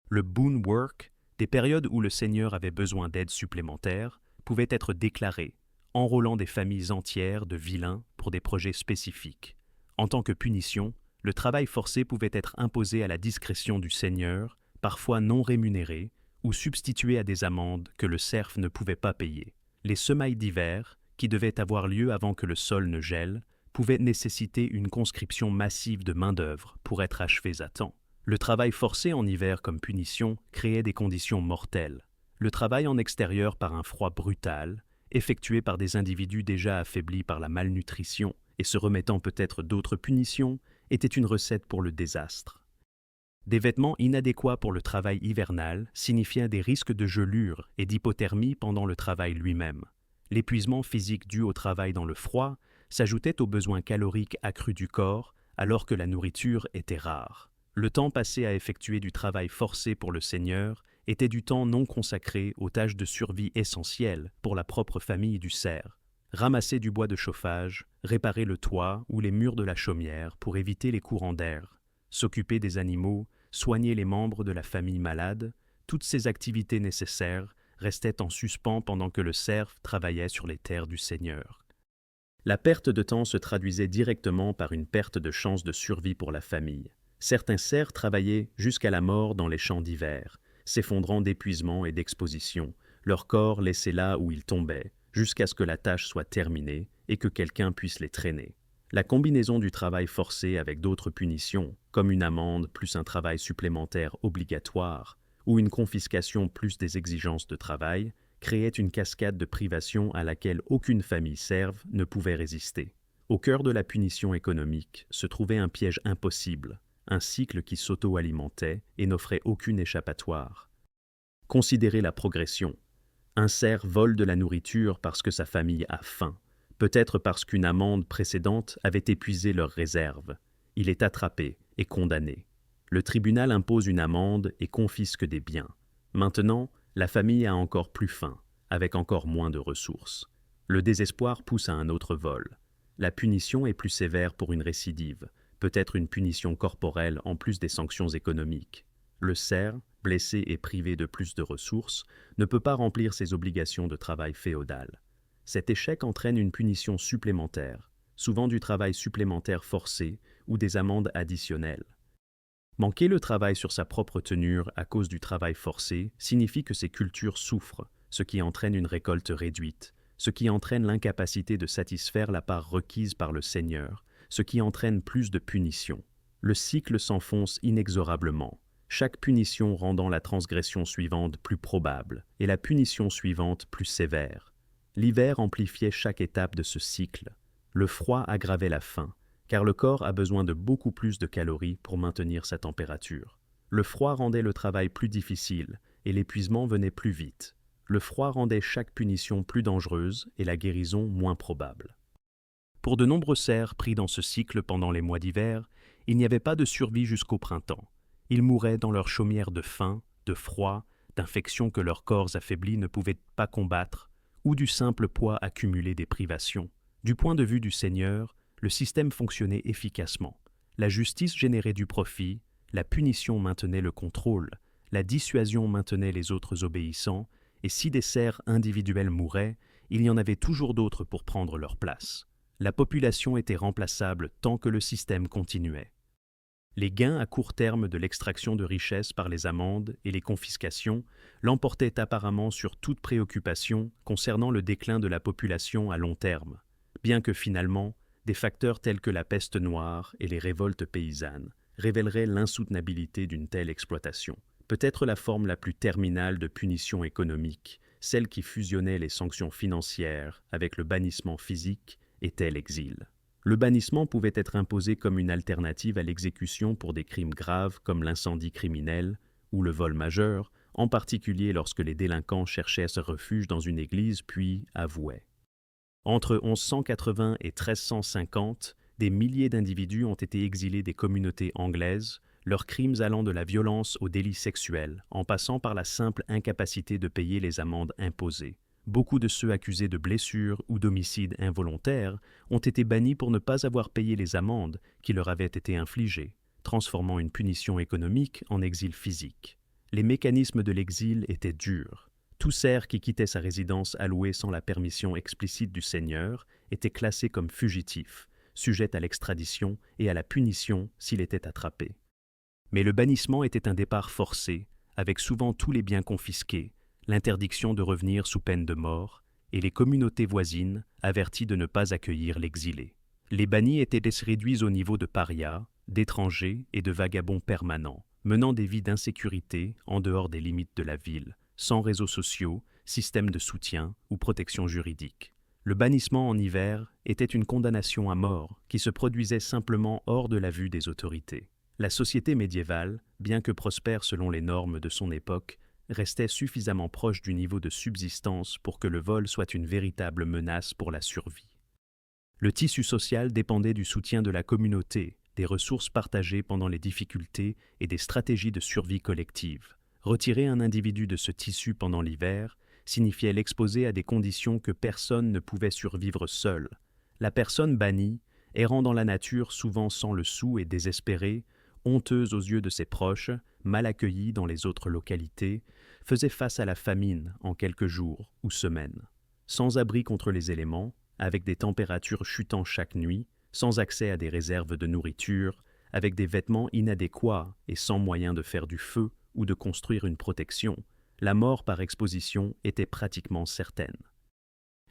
Le boon work, des périodes où le seigneur avait besoin d'aide supplémentaire, pouvait être déclaré, enrôlant des familles entières de vilains pour des projets spécifiques. En tant que punition, le travail forcé pouvait être imposé à la discrétion du seigneur, parfois non rémunéré, ou substitué à des amendes que le serf ne pouvait pas payer. Les semailles d'hiver, qui devaient avoir lieu avant que le sol ne gèle, pouvaient nécessiter une conscription massive de main-d'œuvre pour être achevées à temps. Le travail forcé en hiver comme punition créait des conditions mortelles. Le travail en extérieur par un froid brutal, effectué par des individus déjà affaiblis par la malnutrition et se remettant peut-être d'autres punitions, était une recette pour le désastre. Des vêtements inadéquats pour le travail hivernal signifiaient des risques de gelure et d'hypothermie pendant le travail lui-même. L'épuisement physique dû au travail dans le froid s'ajoutait aux besoins caloriques accrus du corps alors que la nourriture était rare. Le temps passé à effectuer du travail forcé pour le seigneur était du temps non consacré aux tâches de survie essentielles pour la propre famille du serf. Ramasser du bois de chauffage, réparer le toit ou les murs de la chaumière pour éviter les courants d'air, s'occuper des animaux, soigner les membres de la famille malade, toutes ces activités nécessaires restaient en suspens pendant que le serf travaillait sur les terres du seigneur. La perte de temps se traduisait directement par une perte de chance de survie pour la famille. Certains serfs travaillaient jusqu'à la mort dans les champs d'hiver, s'effondrant d'épuisement et d'exposition, leur corps laissé là où il tombait, jusqu'à ce que la tâche soit terminée et que quelqu'un puisse les traîner. La combinaison du travail forcé avec d'autres punitions, comme une amende plus un travail supplémentaire obligatoire, ou une confiscation plus des exigences de travail, créait une cascade de privations à laquelle aucune famille serve ne pouvait résister. Au cœur de la punition économique se trouvait un piège impossible, un cycle qui s'auto-alimentait et n'offrait aucune échappatoire. Considérez la progression. Un cerf vole de la nourriture parce que sa famille a faim, peut-être parce qu'une amende précédente avait épuisé leurs réserves. Il est attrapé et condamné. Le tribunal impose une amende et confisque des biens. Maintenant, la famille a encore plus faim, avec encore moins de ressources. Le désespoir pousse à un autre vol. La punition est plus sévère pour une récidive, peut-être une punition corporelle en plus des sanctions économiques. Le cerf, blessé et privé de plus de ressources, ne peut pas remplir ses obligations de travail féodal. Cet échec entraîne une punition supplémentaire, souvent du travail supplémentaire forcé ou des amendes additionnelles. Manquer le travail sur sa propre tenure à cause du travail forcé signifie que ces cultures souffrent, ce qui entraîne une récolte réduite, ce qui entraîne l'incapacité de satisfaire la part requise par le seigneur, ce qui entraîne plus de punitions. Le cycle s'enfonce inexorablement, chaque punition rendant la transgression suivante plus probable et la punition suivante plus sévère. L'hiver amplifiait chaque étape de ce cycle. Le froid aggravait la faim, car le corps a besoin de beaucoup plus de calories pour maintenir sa température. Le froid rendait le travail plus difficile et l'épuisement venait plus vite. Le froid rendait chaque punition plus dangereuse et la guérison moins probable. Pour de nombreux cerfs pris dans ce cycle pendant les mois d'hiver, il n'y avait pas de survie jusqu'au printemps. Ils mouraient dans leur chaumière de faim, de froid, d'infections que leurs corps affaiblis ne pouvaient pas combattre, ou du simple poids accumulé des privations. Du point de vue du seigneur, le système fonctionnait efficacement. La justice générait du profit, la punition maintenait le contrôle, la dissuasion maintenait les autres obéissants, et si des cerfs individuels mouraient, il y en avait toujours d'autres pour prendre leur place. La population était remplaçable tant que le système continuait. Les gains à court terme de l'extraction de richesses par les amendes et les confiscations l'emportaient apparemment sur toute préoccupation concernant le déclin de la population à long terme, bien que finalement, des facteurs tels que la peste noire et les révoltes paysannes révéleraient l'insoutenabilité d'une telle exploitation. Peut-être la forme la plus terminale de punition économique, celle qui fusionnait les sanctions financières avec le bannissement physique, était l'exil. Le bannissement pouvait être imposé comme une alternative à l'exécution pour des crimes graves comme l'incendie criminel ou le vol majeur, en particulier lorsque les délinquants cherchaient ce refuge dans une église puis avouaient. Entre 1180 et 1350, des milliers d'individus ont été exilés des communautés anglaises, leurs crimes allant de la violence aux délits sexuels, en passant par la simple incapacité de payer les amendes imposées. Beaucoup de ceux accusés de blessures ou d'homicides involontaires ont été bannis pour ne pas avoir payé les amendes qui leur avaient été infligées, transformant une punition économique en exil physique. Les mécanismes de l'exil étaient durs. Tout cerf qui quittait sa résidence allouée sans la permission explicite du seigneur était classé comme fugitif, sujet à l'extradition et à la punition s'il était attrapé. Mais le bannissement était un départ forcé, avec souvent tous les biens confisqués, l'interdiction de revenir sous peine de mort, et les communautés voisines averties de ne pas accueillir l'exilé. Les bannis étaient réduits au niveau de parias, d'étrangers et de vagabonds permanents, menant des vies d'insécurité en dehors des limites de la ville, sans réseaux sociaux, système de soutien ou protection juridique. Le bannissement en hiver était une condamnation à mort qui se produisait simplement hors de la vue des autorités. La société médiévale, bien que prospère selon les normes de son époque, restait suffisamment proche du niveau de subsistance pour que le vol soit une véritable menace pour la survie. Le tissu social dépendait du soutien de la communauté, des ressources partagées pendant les difficultés et des stratégies de survie collective. Retirer un individu de ce tissu pendant l'hiver signifiait l'exposer à des conditions que personne ne pouvait survivre seul. La personne bannie, errant dans la nature souvent sans le sou et désespérée, honteuse aux yeux de ses proches, mal accueillie dans les autres localités, faisait face à la famine en quelques jours ou semaines. Sans abri contre les éléments, avec des températures chutant chaque nuit, sans accès à des réserves de nourriture, avec des vêtements inadéquats et sans moyen de faire du feu ou de construire une protection, la mort par exposition était pratiquement certaine.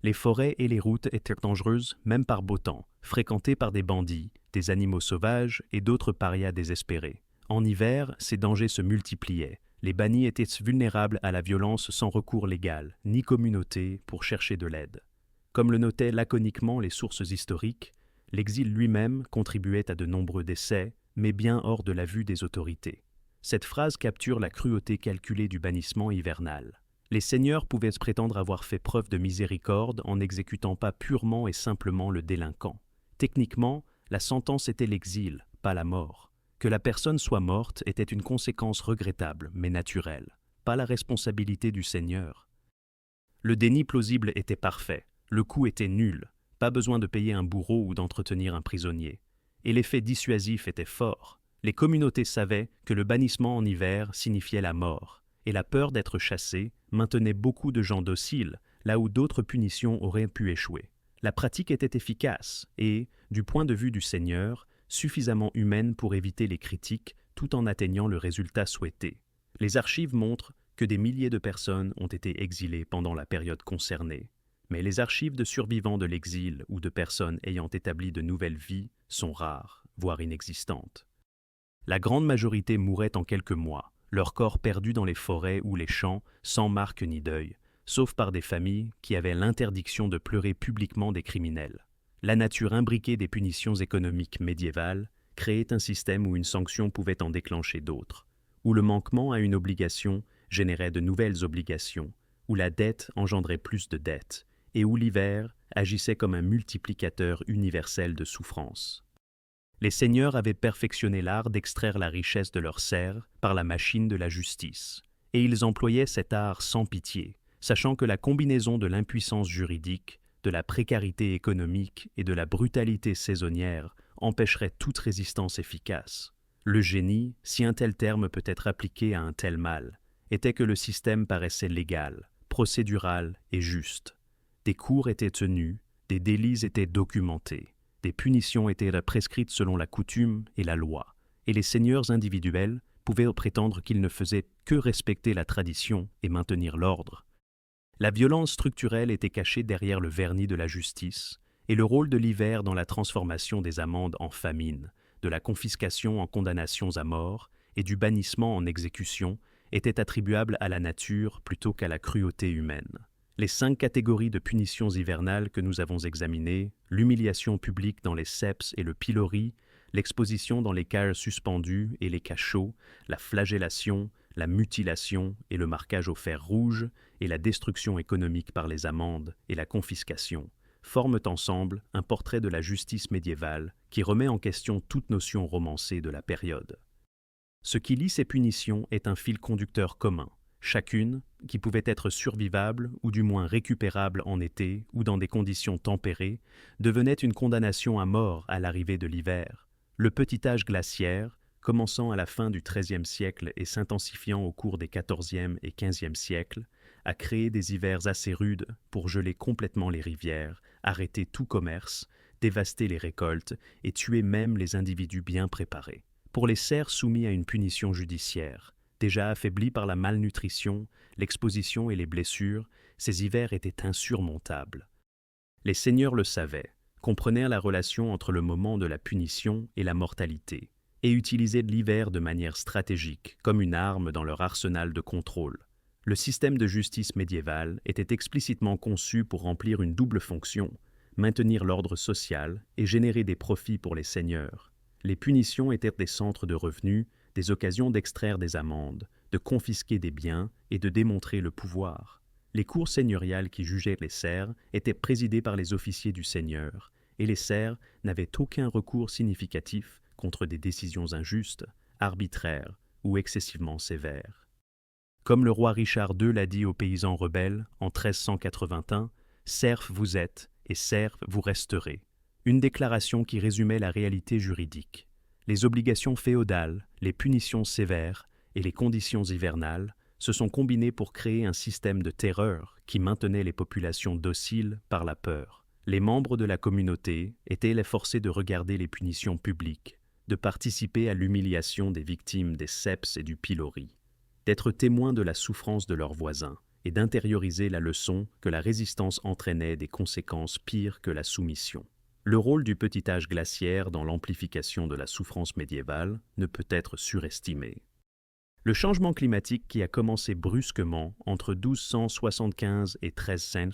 Les forêts et les routes étaient dangereuses même par beau temps, fréquentées par des bandits, des animaux sauvages et d'autres parias désespérés. En hiver, ces dangers se multipliaient. Les bannis étaient vulnérables à la violence sans recours légal, ni communauté pour chercher de l'aide. Comme le notaient laconiquement les sources historiques, l'exil lui-même contribuait à de nombreux décès, mais bien hors de la vue des autorités. Cette phrase capture la cruauté calculée du bannissement hivernal. Les seigneurs pouvaient se prétendre avoir fait preuve de miséricorde en n'exécutant pas purement et simplement le délinquant. Techniquement, la sentence était l'exil, pas la mort. Que la personne soit morte était une conséquence regrettable, mais naturelle, pas la responsabilité du seigneur. Le déni plausible était parfait, le coup était nul, pas besoin de payer un bourreau ou d'entretenir un prisonnier. Et l'effet dissuasif était fort. Les communautés savaient que le bannissement en hiver signifiait la mort, et la peur d'être chassé maintenait beaucoup de gens dociles, là où d'autres punitions auraient pu échouer. La pratique était efficace et, du point de vue du seigneur, suffisamment humaine pour éviter les critiques tout en atteignant le résultat souhaité. Les archives montrent que des milliers de personnes ont été exilées pendant la période concernée. Mais les archives de survivants de l'exil ou de personnes ayant établi de nouvelles vies sont rares, voire inexistantes. La grande majorité mourait en quelques mois, leurs corps perdus dans les forêts ou les champs, sans marque ni deuil, sauf par des familles qui avaient l'interdiction de pleurer publiquement des criminels. La nature imbriquée des punitions économiques médiévales créait un système où une sanction pouvait en déclencher d'autres, où le manquement à une obligation générait de nouvelles obligations, où la dette engendrait plus de dettes, et où l'hiver agissait comme un multiplicateur universel de souffrance. Les seigneurs avaient perfectionné l'art d'extraire la richesse de leurs serfs par la machine de la justice, et ils employaient cet art sans pitié, sachant que la combinaison de l'impuissance juridique, de la précarité économique et de la brutalité saisonnière empêcherait toute résistance efficace. Le génie, si un tel terme peut être appliqué à un tel mal, était que le système paraissait légal, procédural et juste. Des cours étaient tenus, des délits étaient documentés, des punitions étaient prescrites selon la coutume et la loi, et les seigneurs individuels pouvaient prétendre qu'ils ne faisaient que respecter la tradition et maintenir l'ordre. La violence structurelle était cachée derrière le vernis de la justice, et le rôle de l'hiver dans la transformation des amendes en famine, de la confiscation en condamnations à mort et du bannissement en exécution était attribuable à la nature plutôt qu'à la cruauté humaine. Les 5 catégories de punitions hivernales que nous avons examinées, l'humiliation publique dans les ceps et le pilori, l'exposition dans les cages suspendues et les cachots, la flagellation, la mutilation et le marquage au fer rouge, et la destruction économique par les amendes et la confiscation, forment ensemble un portrait de la justice médiévale qui remet en question toute notion romancée de la période. Ce qui lie ces punitions est un fil conducteur commun, chacune qui pouvait être survivable ou du moins récupérable en été ou dans des conditions tempérées, devenait une condamnation à mort à l'arrivée de l'hiver. Le petit âge glaciaire, commençant à la fin du XIIIe siècle et s'intensifiant au cours des XIVe et XVe siècles, a créé des hivers assez rudes pour geler complètement les rivières, arrêter tout commerce, dévaster les récoltes et tuer même les individus bien préparés. Pour les serfs soumis à une punition judiciaire, déjà affaiblis par la malnutrition, l'exposition et les blessures, ces hivers étaient insurmontables. Les seigneurs le savaient, comprenaient la relation entre le moment de la punition et la mortalité, et utilisaient l'hiver de manière stratégique, comme une arme dans leur arsenal de contrôle. Le système de justice médiéval était explicitement conçu pour remplir une double fonction, maintenir l'ordre social et générer des profits pour les seigneurs. Les punitions étaient des centres de revenus, des occasions d'extraire des amendes, de confisquer des biens et de démontrer le pouvoir. Les cours seigneuriales qui jugeaient les serfs étaient présidées par les officiers du seigneur, et les serfs n'avaient aucun recours significatif contre des décisions injustes, arbitraires ou excessivement sévères. Comme le roi Richard II l'a dit aux paysans rebelles en 1381, « Serfs vous êtes et serfs vous resterez », une déclaration qui résumait la réalité juridique. Les obligations féodales, les punitions sévères et les conditions hivernales se sont combinées pour créer un système de terreur qui maintenait les populations dociles par la peur. Les membres de la communauté étaient forcés de regarder les punitions publiques, de participer à l'humiliation des victimes des ceps et du pilori, d'être témoins de la souffrance de leurs voisins et d'intérioriser la leçon que la résistance entraînait des conséquences pires que la soumission. Le rôle du petit âge glaciaire dans l'amplification de la souffrance médiévale ne peut être surestimé. Le changement climatique qui a commencé brusquement entre 1275 et 1300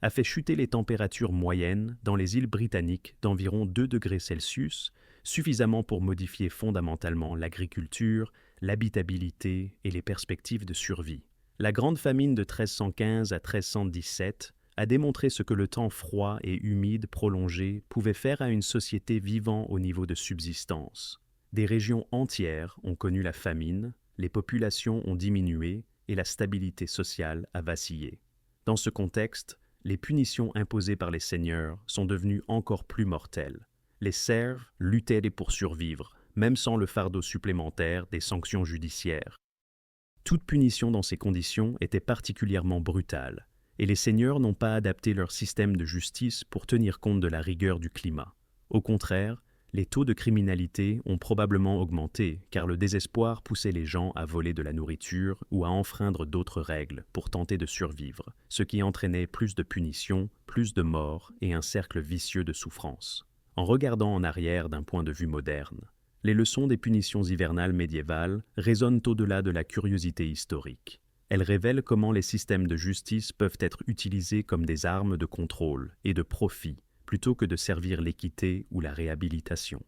a fait chuter les températures moyennes dans les îles britanniques d'environ 2 degrés Celsius, suffisamment pour modifier fondamentalement l'agriculture, l'habitabilité et les perspectives de survie. La grande famine de 1315 à 1317 a démontré ce que le temps froid et humide prolongé pouvait faire à une société vivant au niveau de subsistance. Des régions entières ont connu la famine, les populations ont diminué et la stabilité sociale a vacillé. Dans ce contexte, les punitions imposées par les seigneurs sont devenues encore plus mortelles. Les serfs luttaient pour survivre, même sans le fardeau supplémentaire des sanctions judiciaires. Toute punition dans ces conditions était particulièrement brutale, et les seigneurs n'ont pas adapté leur système de justice pour tenir compte de la rigueur du climat. Au contraire, les taux de criminalité ont probablement augmenté car le désespoir poussait les gens à voler de la nourriture ou à enfreindre d'autres règles pour tenter de survivre, ce qui entraînait plus de punitions, plus de morts et un cercle vicieux de souffrance. En regardant en arrière d'un point de vue moderne, les leçons des punitions hivernales médiévales résonnent au-delà de la curiosité historique. Elles révèlent comment les systèmes de justice peuvent être utilisés comme des armes de contrôle et de profit, plutôt que de servir l'équité ou la réhabilitation.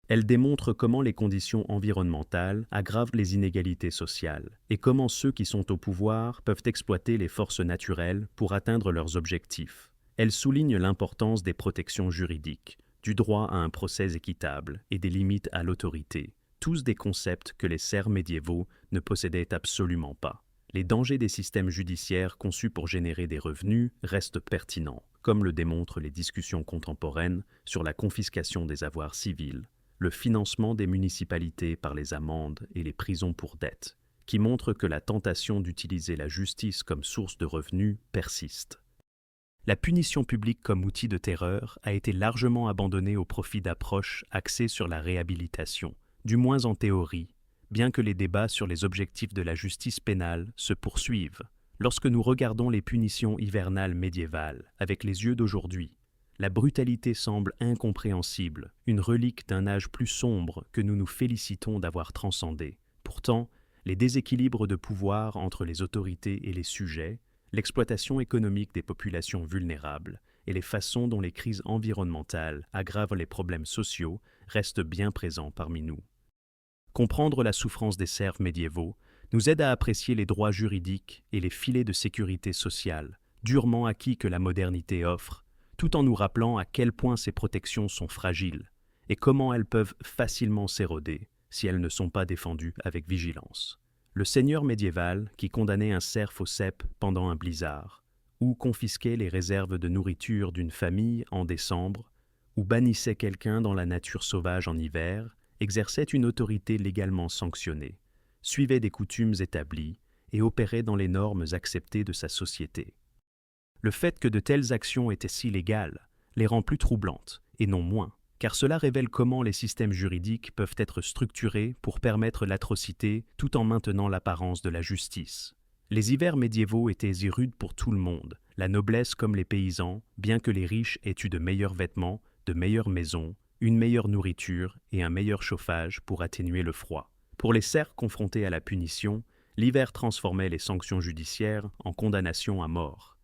Elles démontrent comment les conditions environnementales aggravent les inégalités sociales et comment ceux qui sont au pouvoir peuvent exploiter les forces naturelles pour atteindre leurs objectifs. Elles soulignent l'importance des protections juridiques, du droit à un procès équitable et des limites à l'autorité, tous des concepts que les serfs médiévaux ne possédaient absolument pas. Les dangers des systèmes judiciaires conçus pour générer des revenus restent pertinents, comme le démontrent les discussions contemporaines sur la confiscation des avoirs civils, le financement des municipalités par les amendes et les prisons pour dettes, qui montrent que la tentation d'utiliser la justice comme source de revenus persiste. La punition publique comme outil de terreur a été largement abandonnée au profit d'approches axées sur la réhabilitation, du moins en théorie, bien que les débats sur les objectifs de la justice pénale se poursuivent. Lorsque nous regardons les punitions hivernales médiévales avec les yeux d'aujourd'hui, la brutalité semble incompréhensible, une relique d'un âge plus sombre que nous nous félicitons d'avoir transcendé. Pourtant, les déséquilibres de pouvoir entre les autorités et les sujets, l'exploitation économique des populations vulnérables et les façons dont les crises environnementales aggravent les problèmes sociaux restent bien présents parmi nous. Comprendre la souffrance des serfs médiévaux nous aide à apprécier les droits juridiques et les filets de sécurité sociale, durement acquis que la modernité offre, tout en nous rappelant à quel point ces protections sont fragiles et comment elles peuvent facilement s'éroder si elles ne sont pas défendues avec vigilance. Le seigneur médiéval qui condamnait un serf au cep pendant un blizzard, ou confisquait les réserves de nourriture d'une famille en décembre, ou bannissait quelqu'un dans la nature sauvage en hiver, exerçait une autorité légalement sanctionnée, suivait des coutumes établies et opérait dans les normes acceptées de sa société. Le fait que de telles actions étaient si légales les rend plus troublantes, et non moins, car cela révèle comment les systèmes juridiques peuvent être structurés pour permettre l'atrocité tout en maintenant l'apparence de la justice. Les hivers médiévaux étaient rudes pour tout le monde, la noblesse comme les paysans, bien que les riches aient eu de meilleurs vêtements, de meilleures maisons, une meilleure nourriture et un meilleur chauffage pour atténuer le froid. Pour les serfs confrontés à la punition, l'hiver transformait les sanctions judiciaires en condamnation à mort.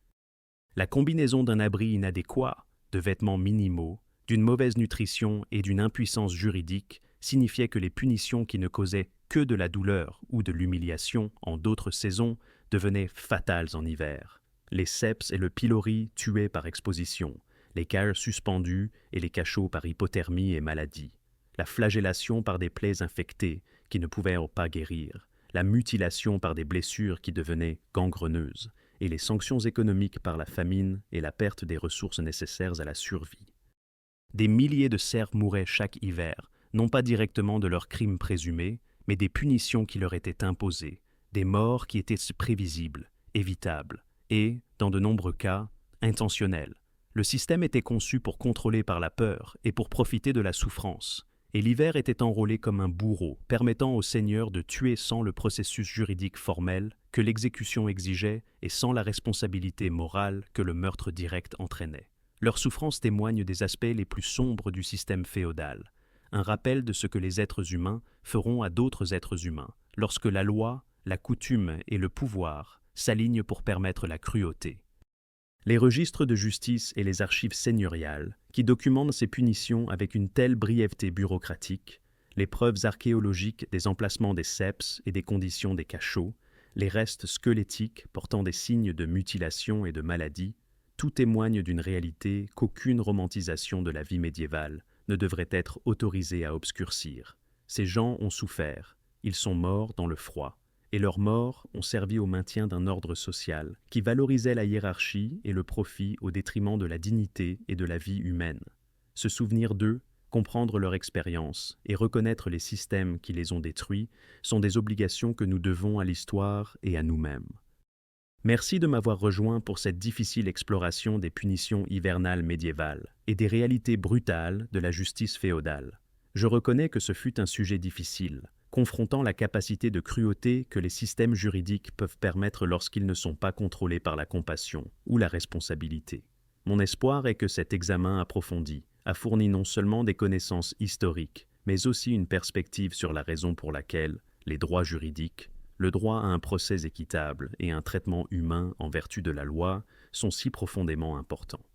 La combinaison d'un abri inadéquat, de vêtements minimaux, d'une mauvaise nutrition et d'une impuissance juridique signifiait que les punitions qui ne causaient que de la douleur ou de l'humiliation en d'autres saisons devenaient fatales en hiver. Les ceps et le pilori tuaient par exposition, les cailles suspendues et les cachots par hypothermie et maladie, la flagellation par des plaies infectées qui ne pouvaient pas guérir, la mutilation par des blessures qui devenaient gangreneuses, et les sanctions économiques par la famine et la perte des ressources nécessaires à la survie. Des milliers de serfs mouraient chaque hiver, non pas directement de leurs crimes présumés, mais des punitions qui leur étaient imposées, des morts qui étaient prévisibles, évitables et, dans de nombreux cas, intentionnelles. Le système était conçu pour contrôler par la peur et pour profiter de la souffrance, et l'hiver était enrôlé comme un bourreau, permettant aux seigneurs de tuer sans le processus juridique formel que l'exécution exigeait et sans la responsabilité morale que le meurtre direct entraînait. Leur souffrance témoigne des aspects les plus sombres du système féodal, un rappel de ce que les êtres humains feront à d'autres êtres humains, lorsque la loi, la coutume et le pouvoir s'alignent pour permettre la cruauté. Les registres de justice et les archives seigneuriales, qui documentent ces punitions avec une telle brièveté bureaucratique, les preuves archéologiques des emplacements des ceps et des conditions des cachots, les restes squelettiques portant des signes de mutilation et de maladie, tout témoigne d'une réalité qu'aucune romantisation de la vie médiévale ne devrait être autorisée à obscurcir. Ces gens ont souffert, ils sont morts dans le froid, et leurs morts ont servi au maintien d'un ordre social qui valorisait la hiérarchie et le profit au détriment de la dignité et de la vie humaine. Se souvenir d'eux, comprendre leur expérience et reconnaître les systèmes qui les ont détruits sont des obligations que nous devons à l'histoire et à nous-mêmes. Merci de m'avoir rejoint pour cette difficile exploration des punitions hivernales médiévales et des réalités brutales de la justice féodale. Je reconnais que ce fut un sujet difficile, confrontant la capacité de cruauté que les systèmes juridiques peuvent permettre lorsqu'ils ne sont pas contrôlés par la compassion ou la responsabilité. Mon espoir est que cet examen approfondi a fourni non seulement des connaissances historiques, mais aussi une perspective sur la raison pour laquelle les droits juridiques, le droit à un procès équitable et un traitement humain en vertu de la loi sont si profondément importants.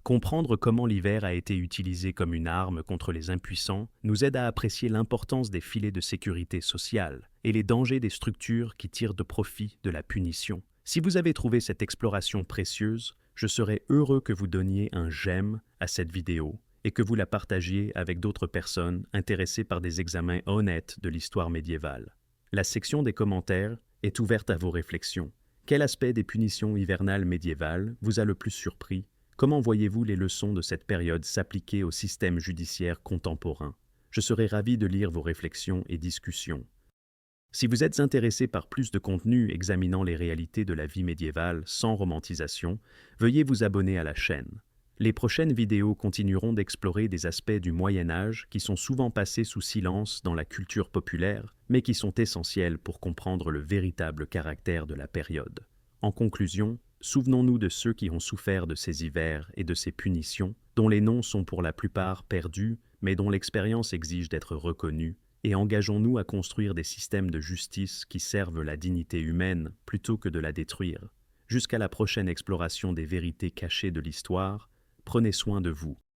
Comprendre comment l'hiver a été utilisé comme une arme contre les impuissants nous aide à apprécier l'importance des filets de sécurité sociale et les dangers des structures qui tirent de profit de la punition. Si vous avez trouvé cette exploration précieuse, je serais heureux que vous donniez un j'aime à cette vidéo et que vous la partagiez avec d'autres personnes intéressées par des examens honnêtes de l'histoire médiévale. La section des commentaires est ouverte à vos réflexions. Quel aspect des punitions hivernales médiévales vous a le plus surpris? Comment voyez-vous les leçons de cette période s'appliquer au système judiciaire contemporain? Je serai ravi de lire vos réflexions et discussions. Si vous êtes intéressé par plus de contenu examinant les réalités de la vie médiévale sans romantisation, veuillez vous abonner à la chaîne. Les prochaines vidéos continueront d'explorer des aspects du Moyen Âge qui sont souvent passés sous silence dans la culture populaire, mais qui sont essentiels pour comprendre le véritable caractère de la période. En conclusion, souvenons-nous de ceux qui ont souffert de ces hivers et de ces punitions, dont les noms sont pour la plupart perdus, mais dont l'expérience exige d'être reconnue, et engageons-nous à construire des systèmes de justice qui servent la dignité humaine plutôt que de la détruire. Jusqu'à la prochaine exploration des vérités cachées de l'histoire, prenez soin de vous